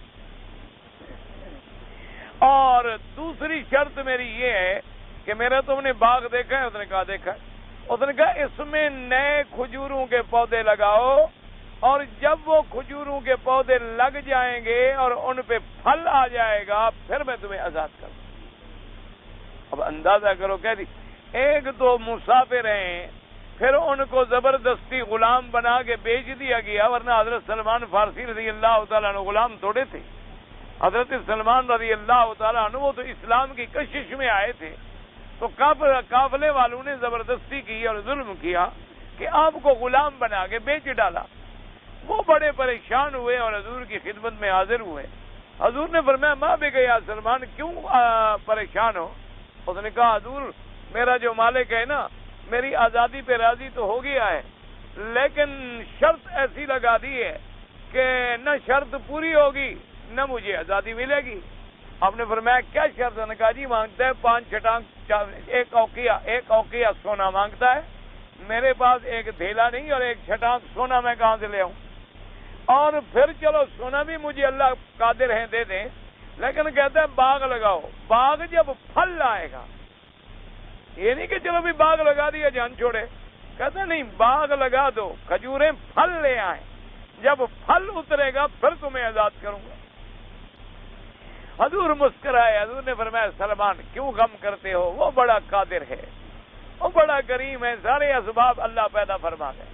اور دوسری شرط میری یہ ہے کہ میرا تم نے باغ دیکھا ہے؟ اس نے کہا دیکھا ہے. اس نے کہا اس میں نئے کھجوروں کے پودے لگاؤ، اور جب وہ کھجوروں کے پودے لگ جائیں گے اور ان پہ پھل آ جائے گا پھر میں تمہیں آزاد کروں. اب اندازہ کرو، کہہ دی ایک تو مسافر ہیں، پھر ان کو زبردستی غلام بنا کے بیچ دیا گیا، ورنہ حضرت سلمان فارسی رضی اللہ تعالیٰ عنہ غلام توڑے تھے. حضرت سلمان رضی اللہ تعالیٰ عنہ وہ تو اسلام کی کشش میں آئے تھے، تو قافلے والوں نے زبردستی کی اور ظلم کیا کہ آپ کو غلام بنا کے بیچ ڈالا۔ وہ بڑے پریشان ہوئے اور حضور کی خدمت میں حاضر ہوئے۔ حضور نے فرمایا ماں بھی گیا سلمان، کیوں پریشان ہو؟ اس نے کہا حضور میرا جو مالک ہے نا میری آزادی پہ راضی تو ہو گیا ہے، لیکن شرط ایسی لگا دی ہے کہ نہ شرط پوری ہوگی نہ مجھے آزادی ملے گی۔ آپ نے فرمایا کیا شرط؟ نے کہا جی مانگتا ہے 5 چھٹانک ایک اوقیہ سونا مانگتا ہے، میرے پاس ایک دھیلا نہیں اور 1 چھٹانک سونا میں کہاں سے لے آؤں؟ اور پھر چلو سونا بھی مجھے اللہ قادر ہیں دے دیں، لیکن کہتا ہے باغ لگاؤ، باغ جب پھل آئے گا، یہ نہیں کہ چلو بھی باغ لگا دیا جان چھوڑے، کہتا نہیں باغ لگا دو، کھجوریں پھل لے آئیں، جب پھل اترے گا پھر تمہیں آزاد کروں گا۔ حضور مسکرائے، حضور نے فرمایا سلمان کیوں غم کرتے ہو، وہ بڑا قادر ہے، وہ بڑا کریم ہے، سارے اسباب اللہ پیدا فرما گئے۔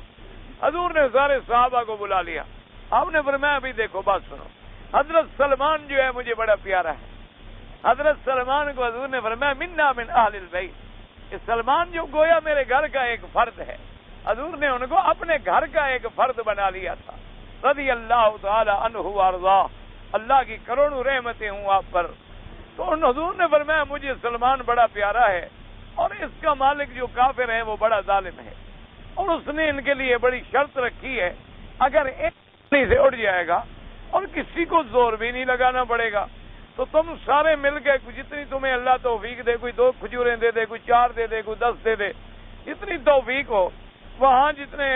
حضور نے سارے صحابہ کو بلا لیا، آپ نے فرمایا ابھی دیکھو بات سنو، حضرت سلمان جو ہے مجھے بڑا پیارا ہے۔ حضرت سلمان کو حضور نے فرمایا منا من اہل البیت، سلمان جو گویا میرے گھر کا ایک فرد ہے، حضور نے ان کو اپنے گھر کا ایک فرد بنا لیا تھا۔ رضی اللہ تعالی عنہ وارضاہ، اللہ کی کروڑوں رحمتیں ہوں آپ پر۔ تو ان حضور نے فرمایا مجھے سلمان بڑا پیارا ہے، اور اس کا مالک جو کافر ہے وہ بڑا ظالم ہے، اور اس نے ان کے لیے بڑی شرط رکھی ہے، اگر ایک سے اٹھ جائے گا اور کسی کو زور بھی نہیں لگانا پڑے گا، تو تم سارے مل کے جتنی تمہیں اللہ توفیق دے، کوئی 2 کھجوریں دے دے، کوئی 4 دے دے، کوئی 10 دے دے، جتنی توفیق ہو، وہاں جتنے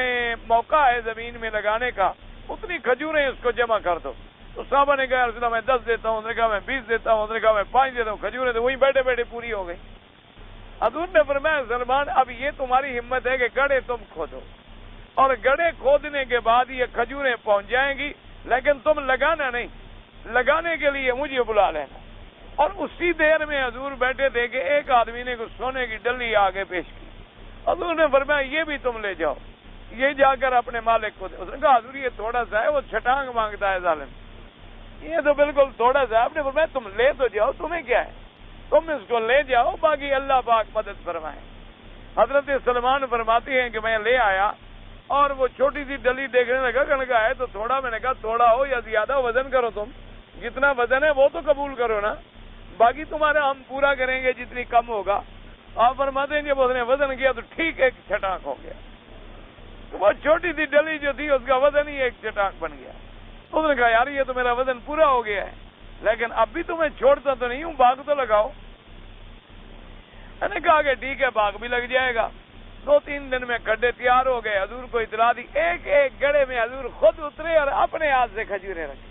موقع ہے زمین میں لگانے کا اتنی کھجوریں اس کو جمع کر دو۔ تو صحابہ نے کہا رسول اللہ میں 10 دیتا ہوں، اس نے کہا میں 20 دیتا ہوں، اس نے کہا میں 5 دیتا ہوں، کھجوریں تو وہیں بیٹھے بیٹھے پوری ہو گئی۔ حضور نے فرمایا سلمان اب یہ تمہاری ہمت ہے کہ گڑھے تم کھودو، اور گڑھے کھودنے کے بعد یہ کھجوریں پہنچ جائیں گی، لیکن تم لگانا نہیں، لگانے کے لیے مجھے بلا لینا۔ اور اسی دیر میں حضور بیٹھے تھے کہ ایک آدمی نے کچھ سونے کی ڈلی آگے پیش کی، حضور نے فرمایا یہ بھی تم لے جاؤ، یہ جا کر اپنے مالک کو۔ اس نے کہا حضور یہ تھوڑا سا ہے، وہ چھٹانگ مانگتا ہے ظالم، یہ تو بالکل تھوڑا سا ہے۔ آپ نے فرمایا تم لے تو جاؤ، تمہیں کیا ہے، تم اس کو لے جاؤ، باقی اللہ پاک مدد فرمائے۔ حضرت سلمان فرماتے ہیں کہ میں لے آیا اور وہ چھوٹی سی ڈلی دیکھنے لگا، کہنے کا ہے تو تھوڑا، میں نے کہا تھوڑا ہو یا زیادہ وزن کرو، تم جتنا وزن ہے وہ تو قبول کرو نا، باقی تمہارا ہم پورا کریں گے جتنی کم ہوگا۔ آپ فرماتے ہیں جب اس نے وزن کیا تو ٹھیک 1 چھٹانک ہو گیا، تو وہ چھوٹی سی ڈلی جو تھی اس کا وزن ہی 1 چھٹانک بن گیا۔ اس نے کہا یار یہ تو میرا وزن پورا ہو گیا ہے، لیکن اب بھی تمہیں چھوڑتا تو نہیں ہوں، باغ تو لگاؤ۔ میں نے کہا کہ ٹھیک ہے باغ بھی لگ جائے گا۔ 2-3 دن میں گڈھے تیار ہو گئے، حضور کو اطلاع دی، ایک گڑھے میں حضور خود اترے اور اپنے ہاتھ سے کھجوریں رکھی۔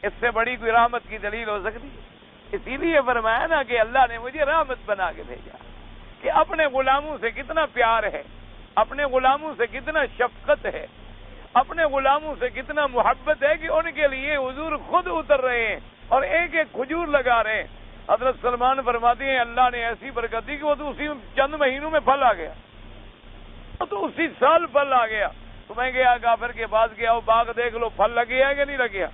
اس سے بڑی کوئی رحمت کی دلیل ہو سکتی؟ اسی لیے فرمایا نا کہ اللہ نے مجھے رحمت بنا کے بھیجا، کہ اپنے غلاموں سے کتنا پیار ہے، اپنے غلاموں سے کتنا شفقت ہے، اپنے غلاموں سے کتنا محبت ہے کہ ان کے لیے حضور خود اتر رہے ہیں اور ایک کھجور لگا رہے ہیں۔ حضرت سلمان فرماتے ہیں اللہ نے ایسی برکت دی کہ وہ تو اسی چند مہینوں میں پھل آ گیا، تو اسی سال پھل آ گیا۔ تو میں گیا کافر کے پاس گیا، وہ باغ دیکھ لو پھل لگ گیا ہے کہ نہیں لگ گیا؟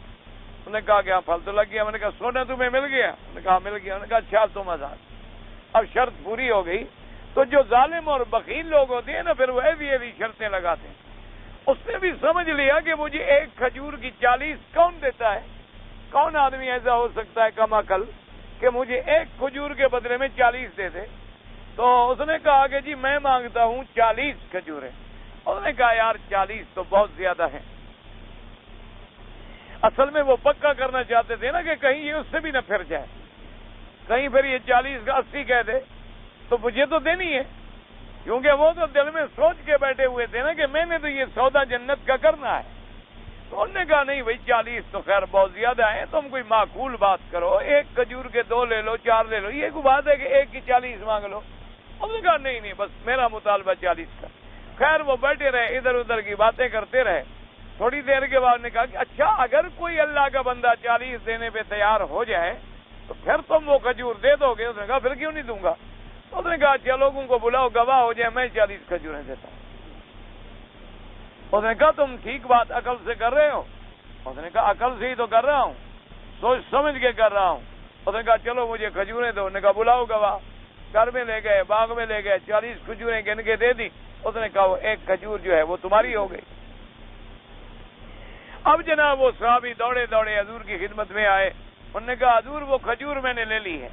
انہوں نے کہا کہ پھل تو لگ گیا۔ میں نے کہا سونا تمہیں مل گیا؟ انہوں نے کہا مل گیا۔ انہوں نے کہا اچھا تم آزاد۔ اب شرط پوری ہو گئی۔ تو جو ظالم اور بخیل لوگ ہوتے ہیں نا پھر وہ ایسی شرطیں لگاتے ہیں۔ اس نے بھی سمجھ لیا کہ مجھے 1 کھجور کی 40 کون دیتا ہے؟ کون آدمی ایسا ہو سکتا ہے کم عقل کہ مجھے 1 کھجور کے بدلے میں 40 دے دے؟ تو اس نے کہا کہ جی میں مانگتا ہوں 40 کھجوریں۔ اس نے کہا یار 40 تو بہت زیادہ ہیں۔ اصل میں وہ پکا کرنا چاہتے تھے نا کہ کہیں یہ اس سے بھی نہ پھر جائے، کہیں پھر یہ 40 کا 80 کہہ دے تو مجھے تو دینی ہے، کیونکہ وہ تو دل میں سوچ کے بیٹھے ہوئے تھے نا کہ میں نے تو یہ سودا جنت کا کرنا ہے۔ تو انہوں نے کہا نہیں بھائی 40 تو خیر بہت زیادہ ہیں، تم کوئی معقول بات کرو، 1 کھجور کے 2 لے لو، 4 لے لو، یہ کوئی بات ہے کہ 1 کی 40 مانگ لو؟ انہوں نے کہا نہیں بس میرا مطالبہ 40 کا۔ خیر وہ بیٹھے رہے، ادھر ادھر کی باتیں کرتے رہے۔ تھوڑی دیر کے بعد نے کہا کہ اچھا اگر کوئی اللہ کا بندہ 40 دینے پہ تیار ہو جائے تو پھر تم وہ کھجور دے دو گے؟ اس نے کہا پھر کیوں نہیں دوں گا؟ اس نے کہا اچھا لوگوں کو بلاؤ گواہ ہو جائے، میں 40 کھجوریں دیتا ہوں۔ اس نے کہا تم ٹھیک بات عقل سے کر رہے ہو؟ اس نے کہا عقل سے ہی تو کر رہا ہوں، سوچ سمجھ کے کر رہا ہوں۔ اس نے کہا چلو مجھے کھجوریں دو۔ انہوں نے کہا بلاؤ گواہ۔ گھر میں لے گئے، باغ میں لے گئے، 40 کھجوریں گن کے دے دی. اس نے کہا وہ ایک کھجور جو ہے وہ تمہاری ہو گئی. اب جناب وہ صحابی دوڑے دوڑے حضور کی خدمت میں آئے. انہوں نے کہا حضور وہ کھجور میں نے لے لی ہے،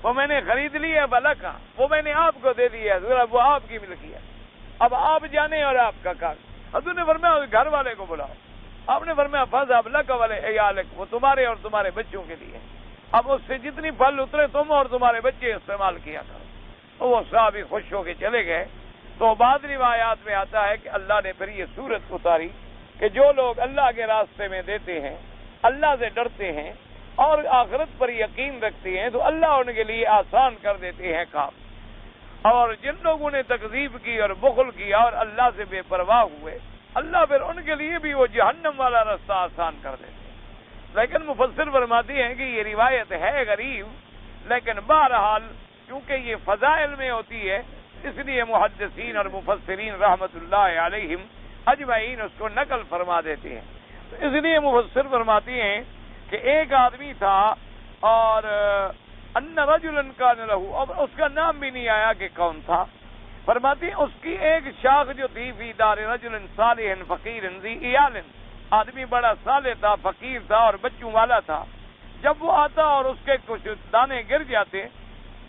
وہ میں نے خرید لی ہے بلا کا، وہ میں نے آپ کو دے دی ہے حضور، اب وہ آپ کی ملکی ہے، اب آپ جانے اور آپ کا کام. حضور نے فرمایا گھر والے کو بلاؤ. آپ نے فرمایا فضاب لک والے عیالک، وہ تمہارے اور تمہارے بچوں کے لیے، اب اس سے جتنی پھل اترے تم اور تمہارے بچے استعمال کیا کرو. تو وہ صحابی خوش ہو کے چلے گئے. تو بعض روایات میں آتا ہے کہ اللہ نے پھر یہ صورت اتاری کہ جو لوگ اللہ کے راستے میں دیتے ہیں، اللہ سے ڈرتے ہیں اور آخرت پر یقین رکھتے ہیں، تو اللہ ان کے لیے آسان کر دیتے ہیں کام. اور جن لوگوں نے تکذیب کی اور بخل کیا اور اللہ سے بے پرواہ ہوئے، اللہ پھر ان کے لیے بھی وہ جہنم والا رستہ آسان کر دیتے ہیں. لیکن مفسر فرماتی ہیں کہ یہ روایت ہے غریب، لیکن بہرحال کیونکہ یہ فضائل میں ہوتی ہے اس لیے محدثین اور مفسرین رحمت اللہ علیہم اجمعین اس کو نقل فرما دیتے ہیں. تو اس لیے مفسر فرماتی ہیں کہ ایک آدمی تھا اور ان رجلا کان لہ، اور اس کا نام بھی نہیں آیا کہ کون تھا. فرماتی ہیں اس کی ایک شاخ جو تھی فی دار رجل صالح فقیر ذی عیال، آدمی بڑا صالح تھا، فقیر تھا اور بچوں والا تھا. جب وہ آتا اور اس کے کچھ دانے گر جاتے،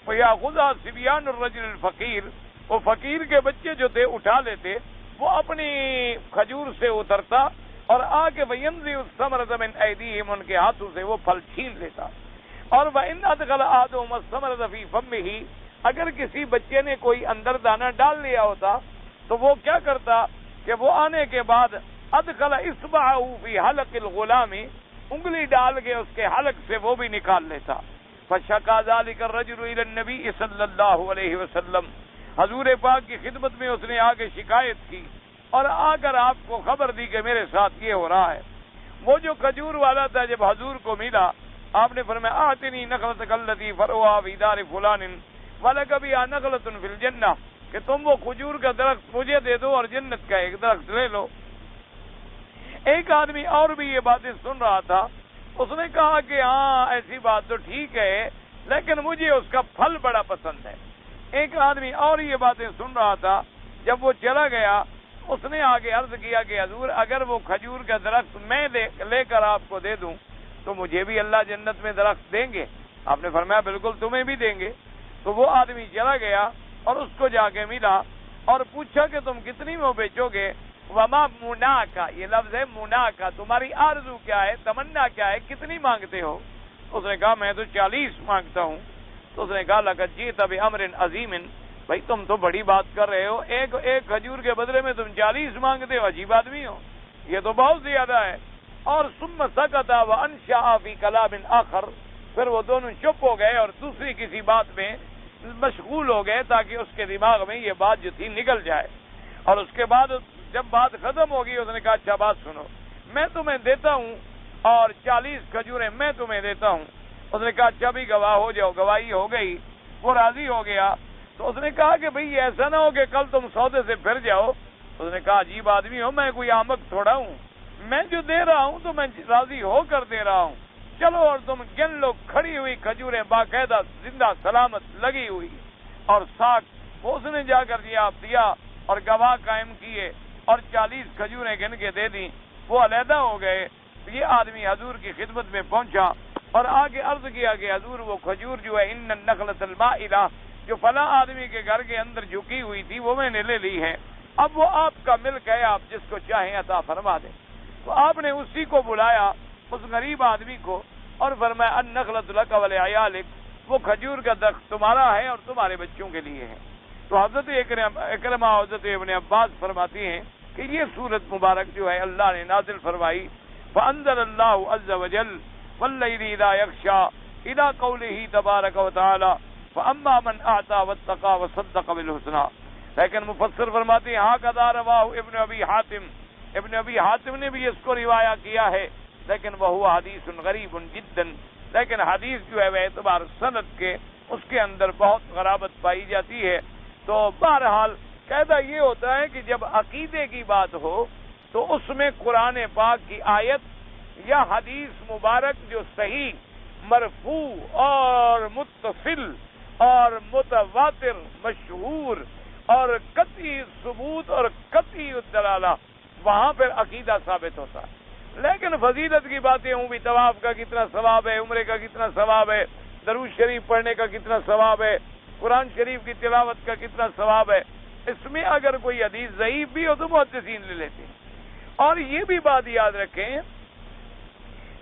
فیاخذھا صبیان الرجل الفقیر، وہ فقیر کے بچے جو تھے اٹھا لیتے، وہ اپنی کھجور سے اترتا اور آ کے وینزع الثمرۃ من ایدیہم، ان کے ہاتھوں سے وہ پھل چھین لیتا. اور وان ادخل احدہم الثمرۃ فی فمہ، اگر کسی بچے نے کوئی اندر دانہ ڈال لیا ہوتا تو وہ کیا کرتا کہ وہ آنے کے بعد ادخل اصبعہ فی حلق الغلام، انگلی ڈال کے اس کے حلق سے وہ بھی نکال لیتا. فشکا ذلک الرجل الی النبی صلی اللہ علیہ وسلم، حضور پاک کی خدمت میں اس نے آ کے شکایت کی اور آ کر آپ کو خبر دی کہ میرے ساتھ یہ ہو رہا ہے. وہ جو کھجور والا تھا جب حضور کو ملا، آپ نے فرمایا آتنی نخلتک التی فرعها فی دار فلان ولک بہا نخلۃ فی الجنہ، کہ تم وہ کھجور کا درخت مجھے دے دو اور جنت کا ایک درخت لے لو. ایک آدمی اور بھی یہ باتیں سن رہا تھا، اس نے کہا کہ ہاں ایسی بات تو ٹھیک ہے لیکن مجھے اس کا پھل بڑا پسند ہے. ایک آدمی اور یہ باتیں سن رہا تھا. جب وہ چلا گیا اس نے آگے عرض کیا کہ حضور اگر وہ کھجور کا درخت میں لے کر آپ کو دے دوں تو مجھے بھی اللہ جنت میں درخت دیں گے؟ آپ نے فرمایا بالکل تمہیں بھی دیں گے. تو وہ آدمی چلا گیا اور اس کو جا کے ملا اور پوچھا کہ تم کتنی میں بیچو گے؟ وما منا کا، یہ لفظ ہے منا کا، تمہاری آرزو کیا ہے، تمنا کیا ہے، کتنی مانگتے ہو؟ اس نے کہا میں تو 40 مانگتا ہوں. تو اس نے کہا لقد جئت بامر عظیم، بھائی تم تو بڑی بات کر رہے ہو، ایک کھجور کے بدلے میں تم 40 مانگتے ہو، عجیب آدمی ہو، یہ تو بہت زیادہ ہے. اور ثم سکت وانشأ فی کلام آخر، پھر وہ دونوں چپ ہو گئے اور دوسری کسی بات میں مشغول ہو گئے تاکہ اس کے دماغ میں یہ بات جو تھی نکل جائے. اور اس کے بعد جب بات ختم ہوگی اس نے کہا اچھا بات سنو، میں تمہیں دیتا ہوں اور 40 کھجوریں میں تمہیں دیتا ہوں. اس نے کہا اچھا بھی گواہ ہو جاؤ. گواہی ہو گئی، وہ راضی ہو گیا. تو اس نے کہا کہ بھئی ایسا نہ ہو کہ کل تم سودے سے پھر جاؤ. اس نے کہا عجیب آدمی ہو، میں کوئی احمق تھوڑا ہوں، میں جو دے رہا ہوں تو میں راضی ہو کر دے رہا ہوں. چلو اور تم گن لو. کھڑی ہوئی کھجوریں باقاعدہ زندہ سلامت لگی ہوئی اور ساٹھ وہ اس نے جا کر دیا اور گواہ قائم کیے اور 40 کھجوریں گن کے دے دیں. وہ علیحدہ ہو گئے. یہ آدمی حضور کی خدمت میں پہنچا اور آگے عرض کیا کہ حضور وہ کھجور جو ہے ان النخلۃ المائلہ، جو فلاں آدمی کے گھر کے اندر جھکی ہوئی تھی وہ میں نے لے لی ہے، اب وہ آپ کا ملک ہے، آپ جس کو چاہیں عطا فرما دیں. تو آپ نے اسی کو بلایا، اس غریب آدمی کو، اور فرمایا النخلۃ لک ولعیالک، وہ کھجور کا درخت تمہارا ہے اور تمہارے بچوں کے لیے ہے. تو حضرت اکرمہ حضرت ابن عباس فرماتی ہیں کہ یہ سورت مبارک جو ہے اللہ نے نازل فرمائی فانزل اللہ عز وجل واللیل اذا یغشی الی قولہ تبارک وتعالی فاما من اعطى واتقى وصدق بالحسنى. لیکن مفسر فرماتے ہیں ہاکذا رواہ ابن ابی حاتم نے بھی اس کو روایہ کیا ہے، لیکن وہ حدیث غریب جدا، لیکن حدیث جو ہے وہ اعتبار سند کے اس کے اندر بہت غرابت پائی جاتی ہے. تو بہرحال قاعدہ یہ ہوتا ہے کہ جب عقیدے کی بات ہو تو اس میں قرآن پاک کی آیت یا حدیث مبارک جو صحیح مرفوع اور متصل اور متواتر مشہور اور قطعی ثبوت اور قطعی دلالہ، وہاں پھر عقیدہ ثابت ہوتا ہے۔ لیکن فضیلت کی باتیں ہوں بھی، طواف کا کتنا ثواب ہے، عمرے کا کتنا ثواب ہے، درود شریف پڑھنے کا کتنا ثواب ہے، قرآن شریف کی تلاوت کا کتنا ثواب ہے، اس میں اگر کوئی حدیث ضعیف بھی ہو تو محدثین لے لیتے ہیں۔ اور یہ بھی بات یاد رکھیں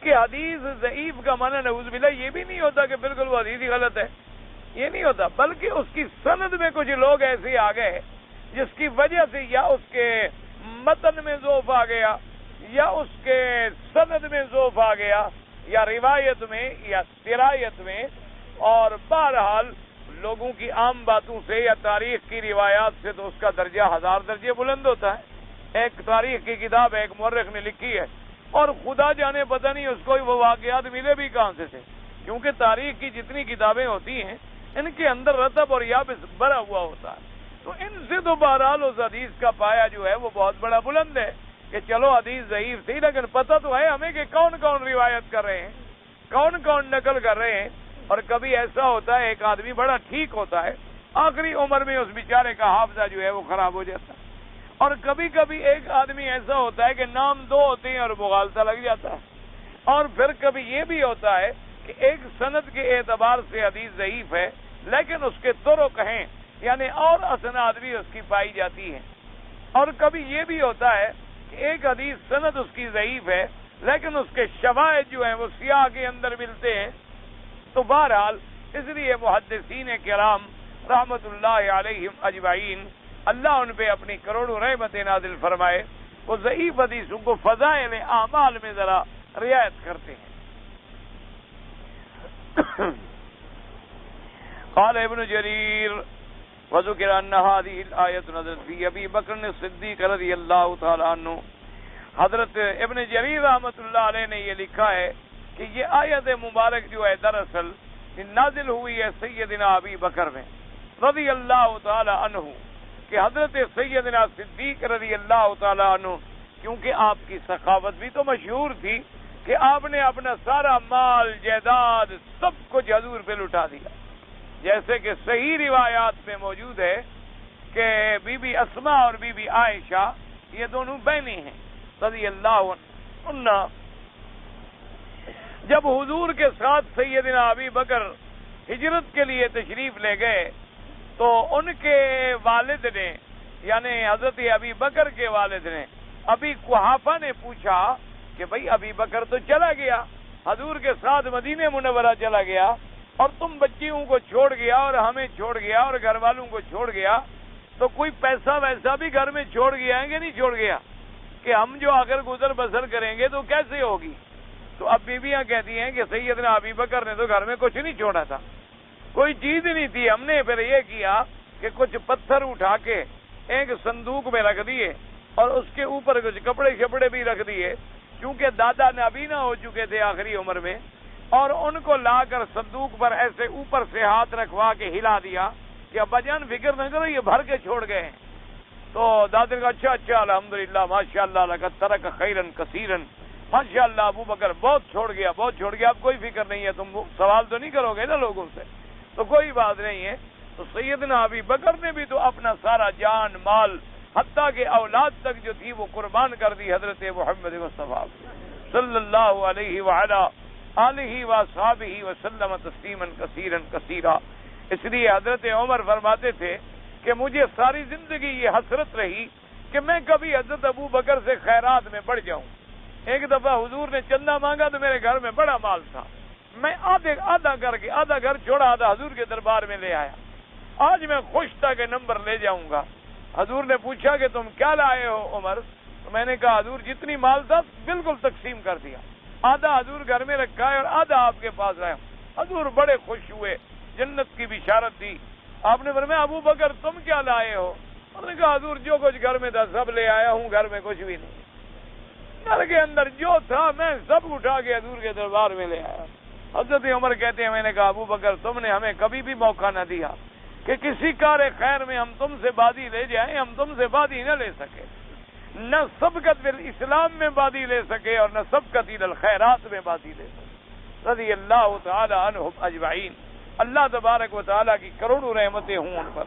کہ حدیث ضعیف کا معنی نعوذ باللہ یہ بھی نہیں ہوتا کہ بالکل وہ حدیث ہی غلط ہے، یہ نہیں ہوتا، بلکہ اس کی سند میں کچھ لوگ ایسے آ گئے جس کی وجہ سے یا اس کے متن میں ضعف آ گیا، یا اس کے سند میں ضعف آ گیا، یا روایت میں یا درایت میں، اور بہرحال لوگوں کی عام باتوں سے یا تاریخ کی روایات سے تو اس کا درجہ ہزار درجے بلند ہوتا ہے۔ ایک تاریخ کی کتاب ایک مورخ نے لکھی ہے، اور خدا جانے پتہ نہیں اس کو وہ واقعات ملے بھی کہاں سے تھے، کیونکہ تاریخ کی جتنی کتابیں ہوتی ہیں ان کے اندر رطب اور یابس بھرا ہوا ہوتا ہے، تو ان سے تو بہرحال اس حدیث کا پایا جو ہے وہ بہت بڑا بلند ہے کہ چلو حدیث ضعیف تھی، لیکن پتہ تو ہے ہمیں کہ کون کون روایت کر رہے ہیں، کون کون نقل کر رہے ہیں۔ اور کبھی ایسا ہوتا ہے ایک آدمی بڑا ٹھیک ہوتا ہے، آخری عمر میں اس بیچارے کا حافظہ جو ہے وہ خراب ہو جاتا ہے، اور کبھی کبھی ایک آدمی ایسا ہوتا ہے کہ نام دو ہوتے ہیں اور مغالطہ لگ جاتا ہے، اور پھر کبھی یہ بھی ہوتا ہے کہ ایک سند کے اعتبار سے حدیث ضعیف ہے لیکن اس کے طرق ہیں، یعنی اور اسناد بھی اس کی پائی جاتی ہیں، اور کبھی یہ بھی ہوتا ہے کہ ایک حدیث سند اس کی ضعیف ہے لیکن اس کے شواہد جو ہیں وہ سیاق کے اندر ملتے ہیں۔ تو بہرحال اس لیے محدثین کرام رحمت اللہ علیہم اجمعین، اللہ ان پہ اپنی کروڑوں رحمت نازل فرمائے، وہ ضعیف حدیثوں کو فضائل اعمال میں ذرا رعایت کرتے ہیں۔ قال ابن جریر وذکر ان هذه الآیۃ نزلت فی ابی بکر الصدیق رضی اللہ تعالی عنہ۔ حضرت ابن جریر رحمت اللہ علیہ نے یہ لکھا ہے کہ یہ آیت مبارک جو ہے دراصل نازل ہوئی ہے سیدنا ابی بکر میں رضی اللہ تعالی عنہ، کہ حضرت سیدنا صدیق رضی اللہ تعالی عنہ، کیونکہ آپ کی سخاوت بھی تو مشہور تھی کہ آپ نے اپنا سارا مال جائیداد سب کچھ حضور پہ لٹا دیا، جیسے کہ صحیح روایات میں موجود ہے کہ بی بی اسماء اور بی بی عائشہ یہ دونوں بہنیں ہیں رضی اللہ عنہ، جب حضور کے ساتھ سیدنا ابی بکر ہجرت کے لیے تشریف لے گئے تو ان کے والد نے، یعنی حضرت ابی بکر کے والد نے، ابی قحافہ نے پوچھا کہ بھئی ابی بکر تو چلا گیا، حضور کے ساتھ مدینہ منورہ چلا گیا، اور تم بچیوں کو چھوڑ گیا اور ہمیں چھوڑ گیا اور گھر والوں کو چھوڑ گیا، تو کوئی پیسہ ویسا بھی گھر میں چھوڑ گیا ہے کہ نہیں چھوڑ گیا، کہ ہم جو اگر گزر بسر کریں گے تو کیسے ہوگی؟ تو اب بیویاں کہتی ہیں کہ سیدنا ابی بکر نے تو گھر میں کچھ نہیں چھوڑا تھا، کوئی چیز نہیں تھی، ہم نے پھر یہ کیا کہ کچھ پتھر اٹھا کے ایک صندوق میں رکھ دیے اور اس کے اوپر کچھ کپڑے شپڑے بھی رکھ دیے، کیونکہ دادا نابینا ہو چکے تھے آخری عمر میں، اور ان کو لا کر صندوق پر ایسے اوپر سے ہاتھ رکھوا کے ہلا دیا کہ ابا جان فکر نہ کرو یہ بھر کے چھوڑ گئے ہیں۔ تو دادے کا اچھا الحمدللہ ماشاءاللہ لقد ترک خیرن کثیرن، ماشاءاللہ ابو بکر بہت چھوڑ گیا اب کوئی فکر نہیں ہے، تم سوال تو نہیں کرو گے نا لوگوں سے، تو کوئی بات نہیں ہے۔ تو سیدنا ابی بکر نے بھی تو اپنا سارا جان مال حتیٰ کہ اولاد تک جو تھی وہ قربان کر دی حضرت محمد مصطفیٰ صلی اللہ علیہ وعلا آلہ وصحبہ وسلم تسلیما کثیرا کثیرا۔ اس لیے حضرت عمر فرماتے تھے کہ مجھے ساری زندگی یہ حسرت رہی کہ میں کبھی حضرت ابو بکر سے خیرات میں بڑھ جاؤں۔ ایک دفعہ حضور نے چندہ مانگا تو میرے گھر میں بڑا مال تھا، میں آدھا کر کے آدھا گھر چھوڑا، آدھا حضور کے دربار میں لے آیا۔ آج میں خوش تھا کہ نمبر لے جاؤں گا۔ حضور نے پوچھا کہ تم کیا لائے ہو عمر؟ تو میں نے کہا حضور جتنی مال تھا بالکل تقسیم کر دیا، آدھا حضور گھر میں رکھا ہے اور آدھا آپ کے پاس آیا۔ حضور بڑے خوش ہوئے، جنت کی بشارت دی۔ آپ نے فرمایا ابو بکر تم کیا لائے ہو؟ انہوں نے کہا حضور جو کچھ گھر میں تھا سب لے آیا ہوں، گھر میں کچھ بھی نہیں، گھر کے اندر جو تھا میں سب اٹھا کے حضور کے دربار میں لے آیا۔ حضرت عمر کہتے ہیں میں نے کہا ابو بکر تم نے ہمیں کبھی بھی موقع نہ دیا کہ کسی کار خیر میں ہم تم سے بادی لے جائیں، ہم تم سے بادی نہ لے سکے، نہ سبقت بالاسلام میں بادی لے سکے اور نہ سبقت الخیرات میں بادی لے سکے رضی اللہ تعالی عنہم اجمعین۔ اللہ تبارک و تعالیٰ کی کروڑوں رحمتیں ہوں ان پر.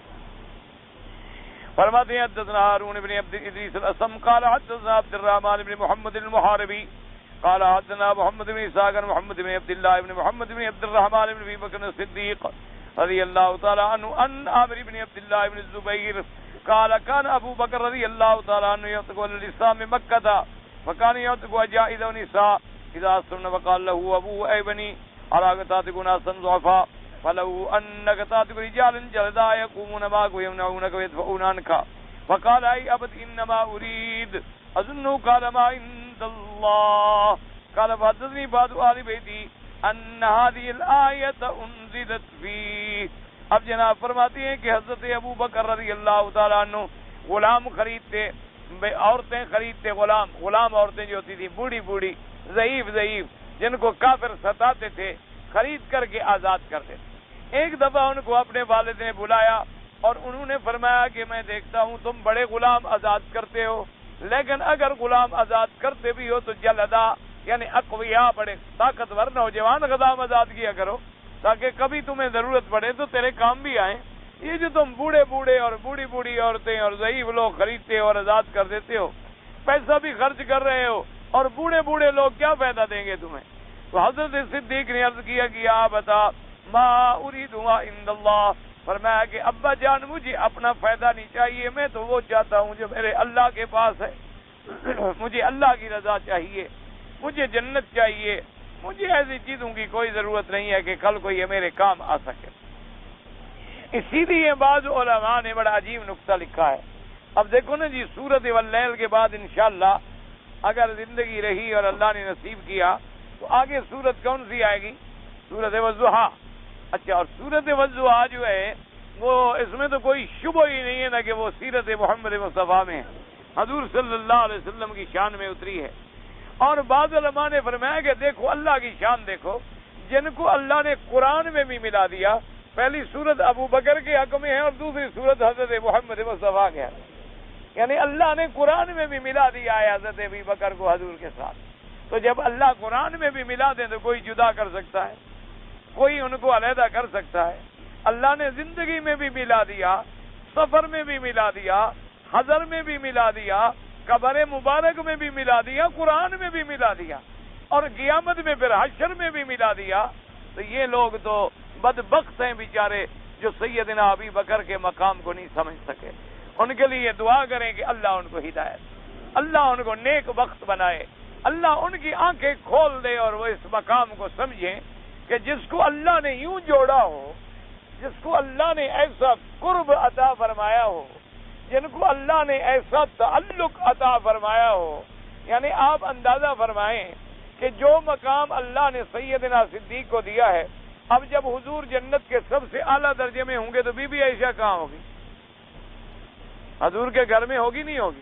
فرماتے ہیں حدثنا ہارون بن عبد ادریس الاسم قال حدثنا عبد الرحمن بن محمد المحاربی قال حدثنا محمد بن اسحاق محمد بن عبد الله بن محمد بن عبد الرحمن بن ابي بكر الصديق رضي الله تعالى عنه ان عامر بن عبد الله بن الزبير قال كان ابو بكر رضي الله تعالى عنه يطلق الاسلام مكة فكان يطلق اجائز ونساء اذا اسلمنا وقال له ابو اي بني على تاتق ناسا ضعفاء فلو انك تاتق رجالا جلدا يقومون معك ويمنعونك ويدفعون عنك فقال اي ابد انما اريد اظنه قال ما عند الله قال فحدثني بعض اهل بيتي ان هذه الايه انزلت فيه. اب جناب فرماتے ہیں کہ حضرت ابو بکر رضی اللہ تعالیٰ عنہ غلام خریدتے، عورتیں خریدتے، غلام عورتیں جو ہوتی تھی بوڑھی بوڑھی ضعیف جن کو کافر ستاتے تھے، خرید کر کے آزاد کرتے تھے. ایک دفعہ ان کو اپنے والد نے بلایا اور انہوں نے فرمایا کہ میں دیکھتا ہوں تم بڑے غلام آزاد کرتے ہو، لیکن اگر غلام آزاد کرتے بھی ہو تو جلدا یعنی اقویا بڑے طاقتور نوجوان غلام آزاد کیا کرو تاکہ کبھی تمہیں ضرورت پڑے تو تیرے کام بھی آئیں. یہ جو تم بوڑھے اور بوڑھی عورتیں اور ضعیف لوگ خریدتے ہو اور آزاد کر دیتے ہو، پیسہ بھی خرچ کر رہے ہو اور بوڑھے لوگ کیا فائدہ دیں گے تمہیں. تو حضرت صدیق نے عرض کیا کہ آپ بتا ما اريد عند اللہ، فرمایا کہ ابا جان مجھے اپنا فائدہ نہیں چاہیے، میں تو وہ چاہتا ہوں جو میرے اللہ کے پاس ہے. مجھے اللہ کی رضا چاہیے، مجھے جنت چاہیے، مجھے ایسی چیزوں کی کوئی ضرورت نہیں ہے کہ کل کو یہ میرے کام آ سکے. اسی لیے بعض علماء نے بڑا عجیب نقطہ لکھا ہے. اب دیکھو نا جی، سورۃ واللیل کے بعد انشاءاللہ اگر زندگی رہی اور اللہ نے نصیب کیا تو آگے سورت کون سی آئے گی؟ سورۃ والضحیٰ. اچھا، اور سورۃ والضحیٰ جو ہے وہ اس میں تو کوئی شبہ ہی نہیں ہے نا کہ وہ سیرت محمد مصطفیٰ میں حضور صلی اللہ علیہ وسلم کی شان میں اتری ہے. اور بعض علماء نے فرمایا کہ دیکھو اللہ کی شان دیکھو، جن کو اللہ نے قرآن میں بھی ملا دیا. پہلی سورت ابو بکر کے حق میں ہے اور دوسری سورت حضرت محمد مصطفیٰ کے حق، یعنی اللہ نے قرآن میں بھی ملا دیا ہے حضرت ابو بکر کو حضور کے ساتھ. تو جب اللہ قرآن میں بھی ملا دے تو کوئی جدا کر سکتا ہے؟ کوئی ان کو علیحدہ کر سکتا ہے؟ اللہ نے زندگی میں بھی ملا دیا، سفر میں بھی ملا دیا، حضر میں بھی ملا دیا، قبر مبارک میں بھی ملا دیا، قرآن میں بھی ملا دیا، اور قیامت میں پھر حشر میں بھی ملا دیا. تو یہ لوگ تو بدبخت ہیں بیچارے جو سیدنا ابی بکر کے مقام کو نہیں سمجھ سکے. ان کے لیے دعا کریں کہ اللہ ان کو ہدایت، اللہ ان کو نیک وقت بنائے، اللہ ان کی آنکھیں کھول دے اور وہ اس مقام کو سمجھیں کہ جس کو اللہ نے یوں جوڑا ہو، جس کو اللہ نے ایسا قرب عطا فرمایا ہو، جن کو اللہ نے ایسا تعلق عطا فرمایا ہو. یعنی آپ اندازہ فرمائیں کہ جو مقام اللہ نے سیدنا صدیق کو دیا ہے، اب جب حضور جنت کے سب سے اعلیٰ درجے میں ہوں گے تو بی بی عائشہ کہاں ہوگی؟ حضور کے گھر میں ہوگی نہیں ہوگی؟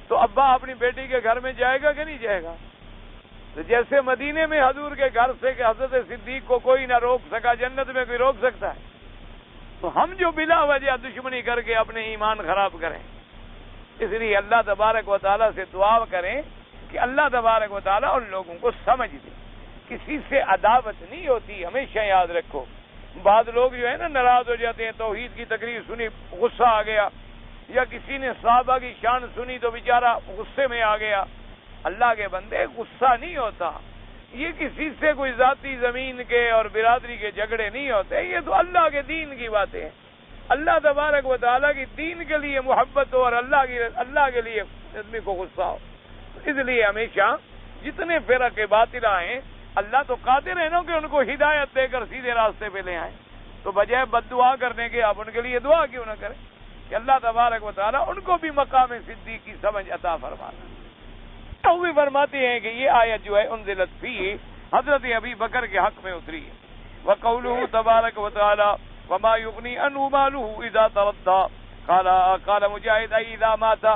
تو ابا اپنی بیٹی کے گھر میں جائے گا کہ نہیں جائے گا؟ تو جیسے مدینے میں حضور کے گھر سے کہ حضرت صدیق کو کوئی نہ روک سکا، جنت میں کوئی روک سکتا ہے؟ تو ہم جو بلا وجہ دشمنی کر کے اپنے ایمان خراب کریں، اس لیے اللہ تبارک و تعالیٰ سے دعا کریں کہ اللہ تبارک و تعالیٰ ان لوگوں کو سمجھ دے. کسی سے عداوت نہیں ہوتی، ہمیشہ یاد رکھو. بعض لوگ جو ہے نا ناراض ہو جاتے ہیں، توحید کی تقریر سنی غصہ آ گیا، یا کسی نے صحابہ کی شان سنی تو بیچارہ غصے میں آ گیا. اللہ کے بندے غصہ نہیں ہوتا، یہ کسی سے کوئی ذاتی زمین کے اور برادری کے جھگڑے نہیں ہوتے، یہ تو اللہ کے دین کی باتیں ہیں. اللہ تبارک و تعالیٰ کی دین کے لیے محبت ہو اور اللہ کے لیے آدمی کو غصہ ہو. اس لیے ہمیشہ جتنے فرق باطلہ ہیں، اللہ تو قادر ہے نا کہ ان کو ہدایت دے کر سیدھے راستے پہ لے آئیں. تو بجائے بد دعا کرنے کے آپ ان کے لیے دعا کیوں نہ کریں کہ اللہ تبارک و تعالیٰ ان کو بھی مقام صدیق کی سمجھ عطا فرمانا. وہ بھی فرماتے ہیں کہ یہ آیت جو ہے انزلت فی حضرت ابی بکر کے حق میں اتری ہے. وقولہ تبارک و تعالیٰ وما یغنی عنہ مالہ اذا تردى قال مجاہد اذا مات.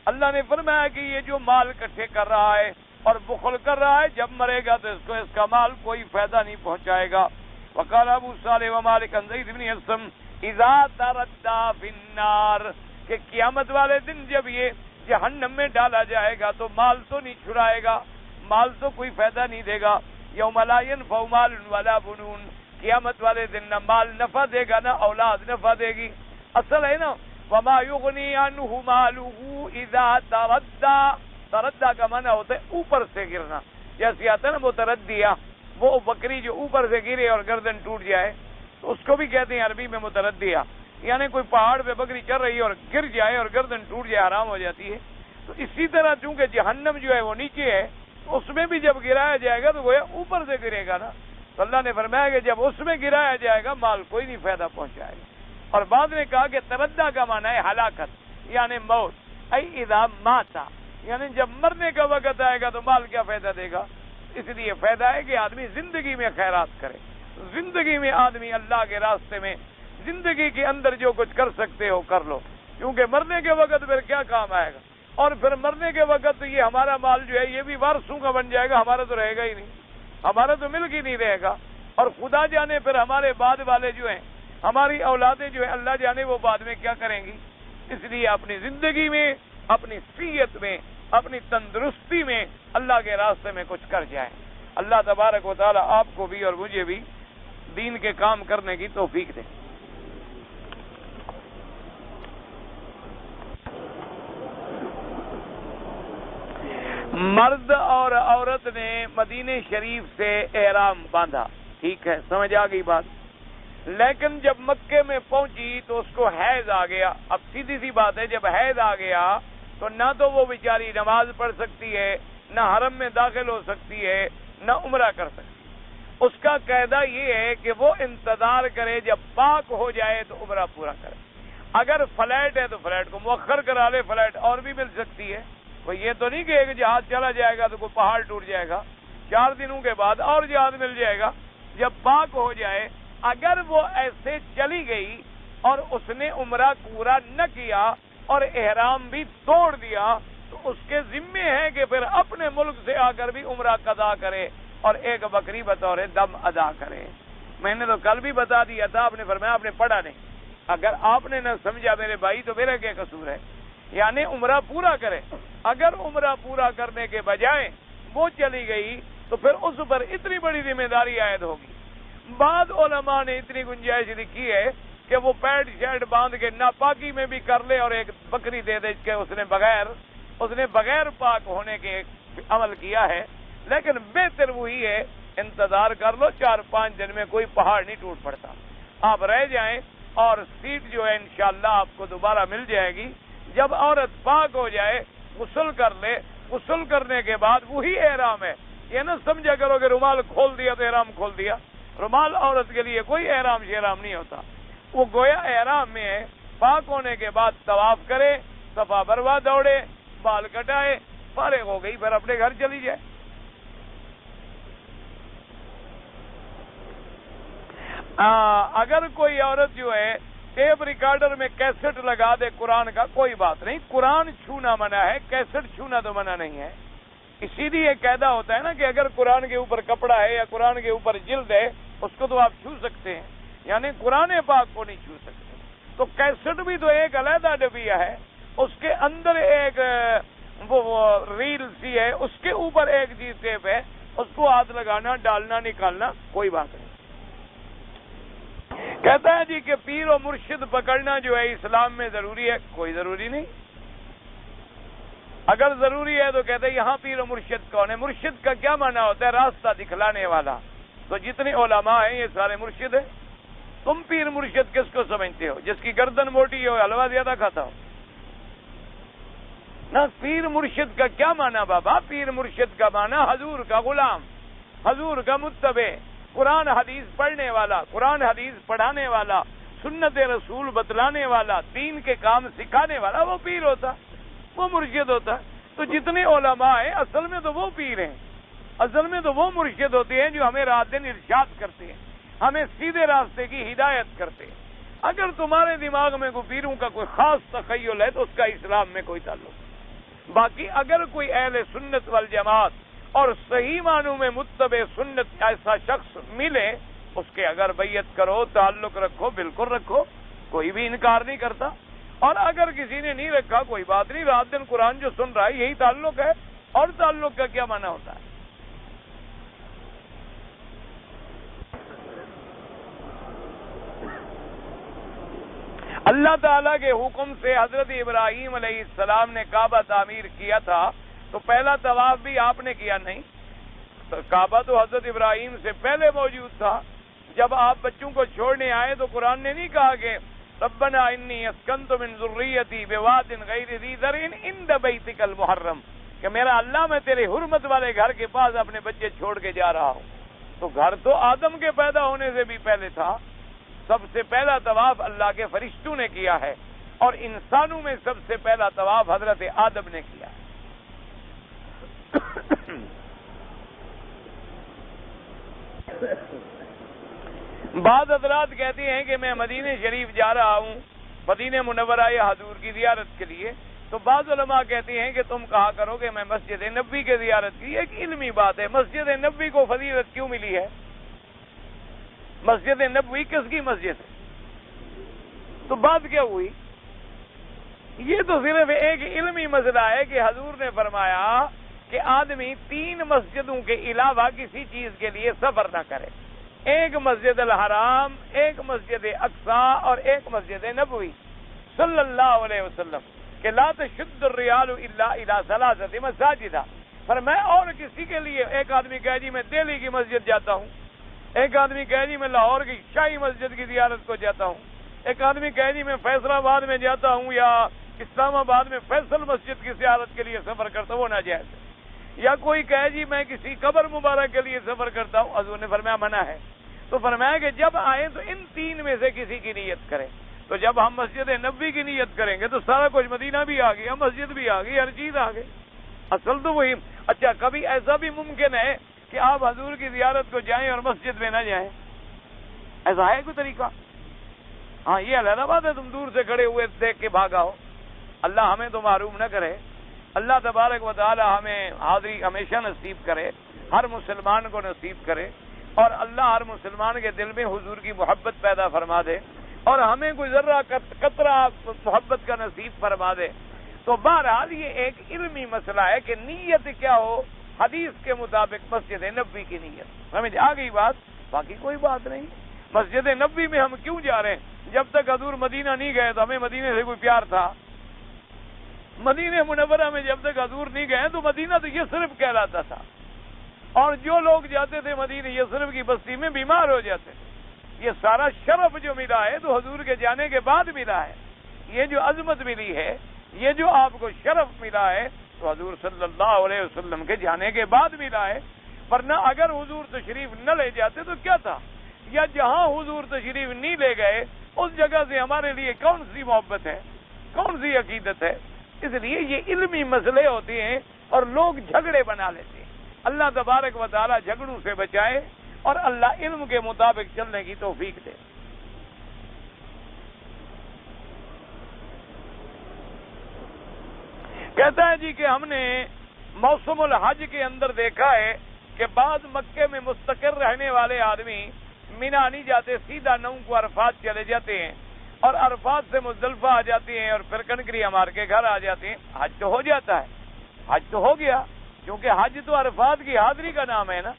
اللہ نے فرمایا کہ یہ جو مال اکٹھے کر رہا ہے اور بخل کر رہا ہے، جب مرے گا تو اس کو اس کا مال کوئی فائدہ نہیں پہنچائے گا. وقال ابو صالح ومالک عن زید بن اسلم اذا تردى فی النار، کہ قیامت والے دن جب یہ جہنم میں ڈالا جائے گا تو مال تو نہیں چھڑائے گا، مال تو کوئی فائدہ نہیں دے گا. یوم لا ينفع مال ولا بنون، قیامت والے دن نہ مال نفع دے گا نہ اولاد نفع دے گی. اصل ہے نا وما یغنی عنہ مالہ اذا تردی. تردی کا معنی ہوتا ہے اوپر سے گرنا. جیسے آتا ہے نا متردیہ، وہ بکری جو اوپر سے گرے اور گردن ٹوٹ جائے تو اس کو بھی کہتے ہیں عربی میں متردیہ. یعنی کوئی پہاڑ پہ بکری چل رہی ہے اور گر جائے اور گردن ٹوٹ جائے، حرام ہو جاتی ہے. تو اسی طرح چونکہ جہنم جو ہے وہ نیچے ہے، اس میں بھی جب گرایا جائے گا تو گویا اوپر سے گرے گا نا. تو اللہ نے فرمایا کہ جب اس میں گرایا جائے گا مال کوئی نہیں فائدہ پہنچائے گا. اور بعد میں کہا کہ تردہ کا معنی ہے ہلاکت یعنی موت. ای اذا ماتا یعنی جب مرنے کا وقت آئے گا تو مال کیا فائدہ دے گا. اس لیے فائدہ ہے کہ آدمی زندگی میں خیرات کرے. زندگی میں آدمی اللہ کے راستے میں زندگی کے اندر جو کچھ کر سکتے ہو کر لو، کیونکہ مرنے کے وقت پھر کیا کام آئے گا. اور پھر مرنے کے وقت تو یہ ہمارا مال جو ہے یہ بھی وارثوں کا بن جائے گا، ہمارا تو رہے گا ہی نہیں، ہمارا تو ملک ہی نہیں رہے گا. اور خدا جانے پھر ہمارے بعد والے جو ہیں، ہماری اولادیں جو ہیں، اللہ جانے وہ بعد میں کیا کریں گی. اس لیے اپنی زندگی میں، اپنی صحت میں، اپنی تندرستی میں اللہ کے راستے میں کچھ کر جائیں. اللہ تبارک و تعالی آپ کو بھی اور مجھے بھی دین کے کام کرنے کی توفیق دے. مرد اور عورت نے مدینہ شریف سے احرام باندھا، ٹھیک ہے، سمجھ آ گئی بات. لیکن جب مکے میں پہنچی تو اس کو حیض آ گیا. اب سیدھی سی بات ہے، جب حیض آ گیا تو نہ تو وہ بیچاری نماز پڑھ سکتی ہے، نہ حرم میں داخل ہو سکتی ہے، نہ عمرہ کر سکتی. اس کا قاعدہ یہ ہے کہ وہ انتظار کرے جب پاک ہو جائے تو عمرہ پورا کرے. اگر فلائٹ ہے تو فلائٹ کو مؤخر کرا لے، فلائٹ اور بھی مل سکتی ہے. کوئی یہ تو نہیں کہ جہاز چلا جائے گا تو کوئی پہاڑ ٹوٹ جائے گا، 4 دنوں کے بعد اور جہاز مل جائے گا. جب پاک ہو جائے، اگر وہ ایسے چلی گئی اور اس نے عمرہ پورا نہ کیا اور احرام بھی توڑ دیا تو اس کے ذمے ہے کہ پھر اپنے ملک سے آ کر بھی عمرہ قضا کرے اور ایک بکری بطور دم ادا کرے. میں نے تو کل بھی بتا دیا تھا، آپ نے فرمایا آپ نے پڑھا نہیں. اگر آپ نے نہ سمجھا میرے بھائی تو میرا کیا قصور ہے. یعنی عمرہ پورا کرے. اگر عمرہ پورا کرنے کے بجائے وہ چلی گئی تو پھر اس پر اتنی بڑی ذمہ داری عائد ہوگی. بعض علماء نے اتنی گنجائش لکھی ہے کہ وہ پینٹ شرٹ باندھ کے ناپاکی میں بھی کر لے اور ایک بکری دے دے کہ اس نے بغیر پاک ہونے کے عمل کیا ہے. لیکن بہتر وہی ہے انتظار کر لو، 4-5 دن میں کوئی پہاڑ نہیں ٹوٹ پڑتا. آپ رہ جائیں اور سیٹ جو ہے انشاءاللہ آپ کو دوبارہ مل جائے گی. جب عورت پاک ہو جائے غسل کر لے، غسل کرنے کے بعد وہی احرام ہے. یہ نہ سمجھا کرو کہ رومال کھول دیا تو احرام کھول دیا. رومال عورت کے لیے کوئی احرام شہرام نہیں ہوتا. وہ گویا احرام میں ہے. پاک ہونے کے بعد طواف کرے، صفا مروہ دوڑے، بال کٹائے، فارغ ہو گئی، پھر اپنے گھر چلی جائے. اگر کوئی عورت جو ہے ٹیپ ریکارڈر میں کیسٹ لگا دے قرآن کا، کوئی بات نہیں. قرآن چھونا منع ہے، کیسٹ چھونا تو منع نہیں ہے. اسی لیے قاعدہ ہوتا ہے نا کہ اگر قرآن کے اوپر کپڑا ہے یا قرآن کے اوپر جلد ہے اس کو تو آپ چھو سکتے ہیں، یعنی قرآن پاک کو نہیں چھو سکتے. تو کیسٹ بھی تو ایک علیحدہ ڈبیا ہے، اس کے اندر ایک وہ ریل سی ہے، اس کے اوپر ایک چیز ٹیپ ہے، اس کو ہاتھ لگانا، ڈالنا، نکالنا کوئی بات نہیں. کہتا ہے جی کہ پیر و مرشد پکڑنا جو ہے اسلام میں ضروری ہے. کوئی ضروری نہیں. اگر ضروری ہے تو کہتے ہیں یہاں پیر و مرشد کون ہے؟ مرشد کا کیا معنی ہوتا ہے؟ راستہ دکھلانے والا. تو جتنے علماء ہیں یہ سارے مرشد ہیں. تم پیر مرشد کس کو سمجھتے ہو؟ جس کی گردن موٹی ہو، حلوہ زیادہ کھاتا ہو نہ. پیر مرشد کا کیا معنی بابا؟ پیر مرشد کا معنی حضور کا غلام، حضور کا متبع، قرآن حدیث پڑھنے والا، قرآن حدیث پڑھانے والا، سنت رسول بتلانے والا، دین کے کام سکھانے والا، وہ پیر ہوتا، وہ مرشد ہوتا. تو جتنے علماء ہیں اصل میں تو وہ پیر ہیں، اصل میں تو وہ مرشد ہوتے ہیں جو ہمیں رات دن ارشاد کرتے ہیں، ہمیں سیدھے راستے کی ہدایت کرتے ہیں. اگر تمہارے دماغ میں کوئی پیروں کا کوئی خاص تخیل ہے تو اس کا اسلام میں کوئی تعلق نہیں. باقی اگر کوئی اہل سنت والجماعت اور صحیح معنوں میں متبع سنت ایسا شخص ملے، اس کے اگر بیعت کرو، تعلق رکھو، بالکل رکھو، کوئی بھی انکار نہیں کرتا. اور اگر کسی نے نہیں رکھا کوئی بات نہیں، رات دن قرآن جو سن رہا ہے یہی تعلق ہے. اور تعلق کا کیا معنی ہوتا ہے؟ اللہ تعالیٰ کے حکم سے حضرت ابراہیم علیہ السلام نے کعبہ تعمیر کیا تھا، تو پہلا طواف بھی آپ نے کیا نہیں؟ کعبہ تو حضرت ابراہیم سے پہلے موجود تھا۔ جب آپ بچوں کو چھوڑنے آئے تو قرآن نے نہیں کہا کہ ربنا انی اسکنت من ذریتی بواد غیر ذی زرع عند بیتک المحرم، کہ میرا اللہ میں تیرے حرمت والے گھر کے پاس اپنے بچے چھوڑ کے جا رہا ہوں۔ تو گھر تو آدم کے پیدا ہونے سے بھی پہلے تھا۔ سب سے پہلا طواف اللہ کے فرشتوں نے کیا ہے، اور انسانوں میں سب سے پہلا طواف حضرت آدم نے کیا ہے۔ بعض حضرات کہتے ہیں کہ میں مدینہ شریف جا رہا ہوں، مدینہ منورہ یا حضور کی زیارت کے لیے، تو بعض علماء کہتے ہیں کہ تم کہا کرو کہ میں مسجد نبوی کی زیارت کی۔ ایک علمی بات ہے، مسجد نبوی کو فضیلت کیوں ملی ہے؟ مسجد نبوی کس کی مسجد ہے؟ تو بات کیا ہوئی؟ یہ تو صرف ایک علمی مسئلہ ہے کہ حضور نے فرمایا کہ آدمی 3 مسجدوں کے علاوہ کسی چیز کے لیے سفر نہ کرے، ایک مسجد الحرام، ایک مسجد اقصی اور ایک مسجد نبوی صلی اللہ علیہ وسلم، کہ لا تشد الرحال الا الى 3 مساجد۔ پر میں اور کسی کے لیے، ایک آدمی کہے جی میں دہلی کی مسجد جاتا ہوں، ایک آدمی کہے جی میں لاہور کی شاہی مسجد کی زیارت کو جاتا ہوں، ایک آدمی کہے جی میں فیصل آباد میں جاتا ہوں یا اسلام آباد میں فیصل مسجد کی زیارت کے لیے سفر کرتا ہوں، وہ ناجائز ہے۔ یا کوئی کہے جی میں کسی قبر مبارک کے لیے سفر کرتا ہوں، حضور نے فرمایا منع ہے۔ تو فرمایا کہ جب آئیں تو ان 3 میں سے کسی کی نیت کریں۔ تو جب ہم مسجد نبوی کی نیت کریں گے تو سارا کچھ مدینہ بھی آ گیا، مسجد بھی آ گئی، ہر چیز آ گئی۔ اصل تو وہی۔ اچھا، کبھی ایسا بھی ممکن ہے کہ آپ حضور کی زیارت کو جائیں اور مسجد میں نہ جائیں؟ ایسا ہے کوئی طریقہ؟ ہاں، یہ علیحدہ بات ہے، تم دور سے کھڑے ہوئے دیکھ کے بھاگا ہو۔ اللہ ہمیں تو معروم نہ کرے۔ اللہ تبارک و تعالی ہمیں حاضری ہمیشہ نصیب کرے، ہر مسلمان کو نصیب کرے، اور اللہ ہر مسلمان کے دل میں حضور کی محبت پیدا فرما دے، اور ہمیں کوئی ذرہ قطرہ محبت کا نصیب فرما دے۔ تو بہرحال یہ ایک علمی مسئلہ ہے کہ نیت کیا ہو، حدیث کے مطابق مسجد نبوی کی نیت۔ ہمیں آ گئی بات، باقی کوئی بات نہیں۔ مسجد نبوی میں ہم کیوں جا رہے ہیں؟ جب تک حضور مدینہ نہیں گئے تو ہمیں مدینہ سے کوئی پیار تھا؟ مدینہ منورہ میں جب تک حضور نہیں گئے تو مدینہ تو یہ صرف کہلاتا تھا، اور جو لوگ جاتے تھے مدینہ یثرب کی بستی میں بیمار ہو جاتے۔ یہ سارا شرف جو ملا ہے تو حضور کے جانے کے بعد ملا ہے۔ یہ جو عظمت ملی ہے، یہ جو آپ کو شرف ملا ہے، تو حضور صلی اللہ علیہ وسلم کے جانے کے بعد ملا ہے۔ ورنہ اگر حضور تشریف نہ لے جاتے تو کیا تھا؟ یا جہاں حضور تشریف نہیں لے گئے اس جگہ سے ہمارے لیے کون سی محبت ہے، کون سی عقیدت ہے؟ اس لیے یہ علمی مسئلے ہوتے ہیں اور لوگ جھگڑے بنا لیتے ہیں۔ اللہ تبارک و تعالی جھگڑوں سے بچائے اور اللہ علم کے مطابق چلنے کی توفیق دے۔ کہتا ہے جی کہ ہم نے موسم الحج کے اندر دیکھا ہے کہ بعض مکے میں مستقر رہنے والے آدمی مینا نہیں جاتے، سیدھا 9 کو عرفات چلے جاتے ہیں، اور عرفات سے مزدلفہ آ جاتے ہیں اور پھر کنکریاں مار کے گھر آ جاتے ہیں۔ حج تو ہو جاتا ہے، حج تو ہو گیا، کیونکہ حج تو عرفات کی حاضری کا نام ہے نا۔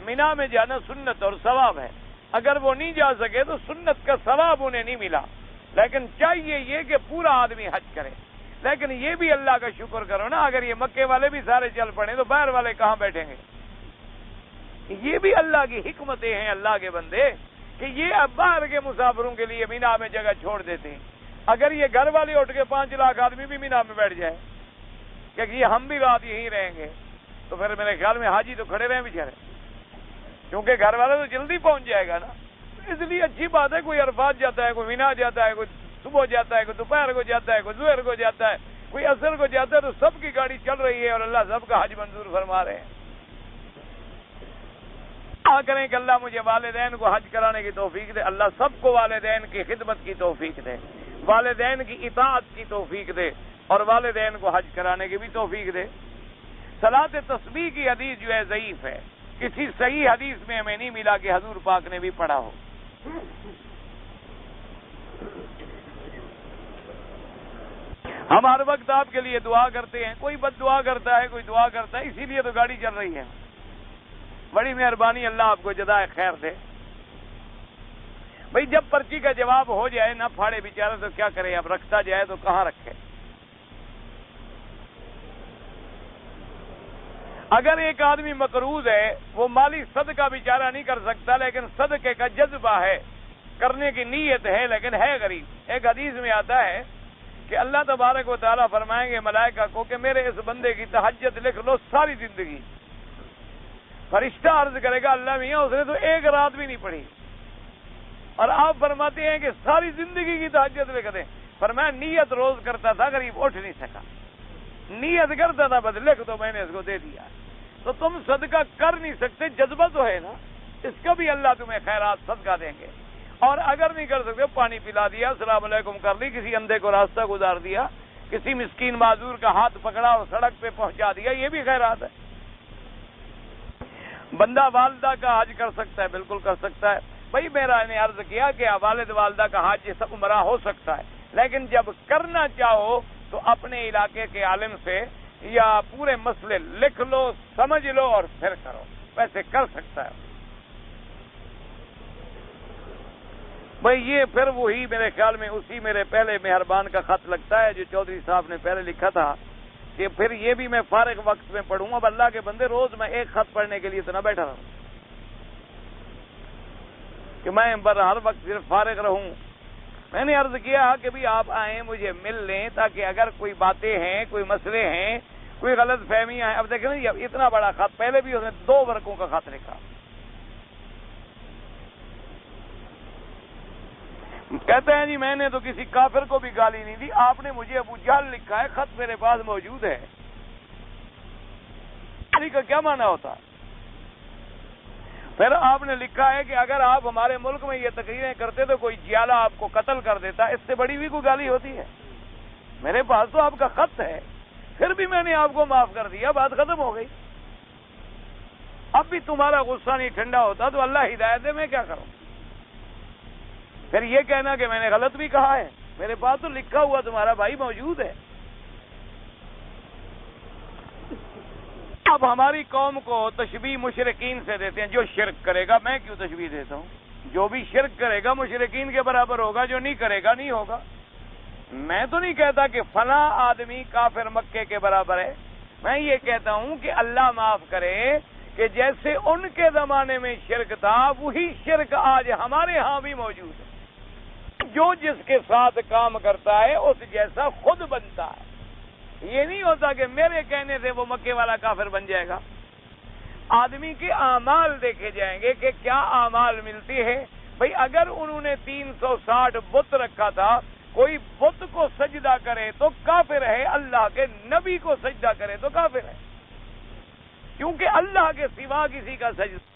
مینا میں جانا سنت اور ثواب ہے، اگر وہ نہیں جا سکے تو سنت کا ثواب انہیں نہیں ملا، لیکن چاہیے یہ کہ پورا آدمی حج کرے۔ لیکن یہ بھی اللہ کا شکر کرو نا، اگر یہ مکے والے بھی سارے چل پڑے تو باہر والے کہاں بیٹھیں گے؟ یہ بھی اللہ کی حکمتیں ہیں اللہ کے بندے، کہ یہ اب باہر کے مسافروں کے لیے مینا میں جگہ چھوڑ دیتے ہیں۔ اگر یہ گھر والے اٹھ کے 5 لاکھ آدمی بھی مینا میں بیٹھ جائے کہ یہ ہم بھی رات یہیں رہیں گے، تو پھر میرے خیال میں حاجی تو کھڑے رہیں بیچارے، کیونکہ گھر والا تو جلدی پہنچ جائے گا نا۔ اس لیے اچھی بات ہے، کوئی عرفات جاتا ہے، کوئی مینا جاتا ہے، کوئی صبح جاتا ہے، کوئی دوپہر کو جاتا ہے، کوئی ظہر کو جاتا ہے، کوئی عصر کو جاتا ہے، تو سب کی گاڑی چل رہی ہے اور اللہ سب کا حج منظور فرما رہے ہیں۔ کریں کہ اللہ مجھے والدین کو حج کرانے کی توفیق دے، اللہ سب کو والدین کی خدمت کی توفیق دے، والدین کی اطاعت کی توفیق دے، اور والدین کو حج کرانے کی بھی توفیق دے۔ صلاۃ تسبیح کی حدیث جو ہے ضعیف ہے، کسی صحیح حدیث میں ہمیں نہیں ملا کہ حضور پاک نے بھی پڑھا ہو۔ ہم ہر وقت آپ کے لیے دعا کرتے ہیں، کوئی بد دعا کرتا ہے، کوئی دعا کرتا ہے، اسی لیے تو گاڑی چل رہی ہے۔ بڑی مہربانی، اللہ آپ کو جزائے خیر دے۔ بھئی جب پرچی کا جواب ہو جائے نہ پھاڑے بیچارہ تو کیا کرے، اب رکھتا جائے تو کہاں رکھے۔ اگر ایک آدمی مقروض ہے، وہ مالی صدقہ بیچارہ نہیں کر سکتا، لیکن صدقے کا جذبہ ہے، کرنے کی نیت ہے، لیکن ہے غریب۔ ایک حدیث میں آتا ہے کہ اللہ تبارک و تعالیٰ فرمائیں گے ملائکہ کو کہ میرے اس بندے کی تہجد لکھ لو ساری زندگی۔ فرشتہ عرض کرے گا اللہ میاں اس نے تو ایک رات بھی نہیں پڑھی، اور آپ فرماتے ہیں کہ ساری زندگی کی تہجد لکھ دیں۔ فرمایا نیت روز کرتا تھا، غریب اٹھ نہیں سکا، نیت کرتا تھا بس لکھ تو میں نے اس کو دے دیا۔ تو تم صدقہ کر نہیں سکتے، جذبہ تو ہے نا، اس کا بھی اللہ تمہیں خیرات صدقہ دیں گے۔ اور اگر نہیں کر سکتے، پانی پلا دیا، السلام علیکم کر لی، کسی اندھے کو راستہ گزار دیا، کسی مسکین معذور کا ہاتھ پکڑا اور سڑک پہ پہنچا دیا، یہ بھی خیرات ہے۔ بندہ والدہ کا حج کر سکتا ہے، بالکل کر سکتا ہے۔ بھائی میرا نے عرض کیا کہ والد والدہ کا حج سب عمرہ ہو سکتا ہے، لیکن جب کرنا چاہو تو اپنے علاقے کے عالم سے یا پورے مسئلے لکھ لو، سمجھ لو اور پھر کرو، ویسے کر سکتا ہے۔ بھئی یہ پھر وہی میرے خیال میں اسی میرے پہلے مہربان کا خط لگتا ہے جو چودھری صاحب نے پہلے لکھا تھا کہ پھر یہ بھی میں فارغ وقت میں پڑھوں۔ اب اللہ کے بندے روز میں ایک خط پڑھنے کے لیے تو نہ بیٹھا رہوں کہ میں ہر وقت صرف فارغ رہوں۔ میں نے عرض کیا کہ بھی آپ آئیں مجھے مل لیں تاکہ اگر کوئی باتیں ہیں، کوئی مسئلے ہیں، کوئی غلط فہمیاں ہیں۔ اب دیکھیں نا اتنا بڑا خط، پہلے بھی اس نے 2 ورقوں کا خط لکھا۔ کہتے ہیں جی میں نے تو کسی کافر کو بھی گالی نہیں دی، آپ نے مجھے ابو جہل لکھا ہے، خط میرے پاس موجود ہے۔ گالی کا کیا معنی ہوتا؟ پھر آپ نے لکھا ہے کہ اگر آپ ہمارے ملک میں یہ تقریریں کرتے تو کوئی جیالہ آپ کو قتل کر دیتا، اس سے بڑی بھی کوئی گالی ہوتی ہے؟ میرے پاس تو آپ کا خط ہے، پھر بھی میں نے آپ کو معاف کر دیا، بات ختم ہو گئی۔ اب بھی تمہارا غصہ نہیں ٹھنڈا ہوتا تو اللہ ہدایت دے، میں کیا کروں؟ پھر یہ کہنا کہ میں نے غلط بھی کہا ہے، میرے پاس تو لکھا ہوا تمہارا بھائی موجود ہے۔ اب ہماری قوم کو تشبیہ مشرکین سے دیتے ہیں، جو شرک کرے گا، میں کیوں تشبیہ دیتا ہوں؟ جو بھی شرک کرے گا مشرکین کے برابر ہوگا، جو نہیں کرے گا نہیں ہوگا۔ میں تو نہیں کہتا کہ فلاں آدمی کافر مکے کے برابر ہے، میں یہ کہتا ہوں کہ اللہ معاف کرے کہ جیسے ان کے زمانے میں شرک تھا وہی شرک آج ہمارے ہاں بھی موجود ہے۔ جو جس کے ساتھ کام کرتا ہے اس جیسا خود بنتا ہے۔ یہ نہیں ہوتا کہ میرے کہنے سے وہ مکے والا کافر بن جائے گا۔ آدمی کے اعمال دیکھے جائیں گے کہ کیا اعمال ملتی ہے۔ بھئی اگر انہوں نے 360 بت رکھا تھا، کوئی بت کو سجدہ کرے تو کافر ہے، اللہ کے نبی کو سجدہ کرے تو کافر ہے، کیونکہ اللہ کے سوا کسی کا سجدہ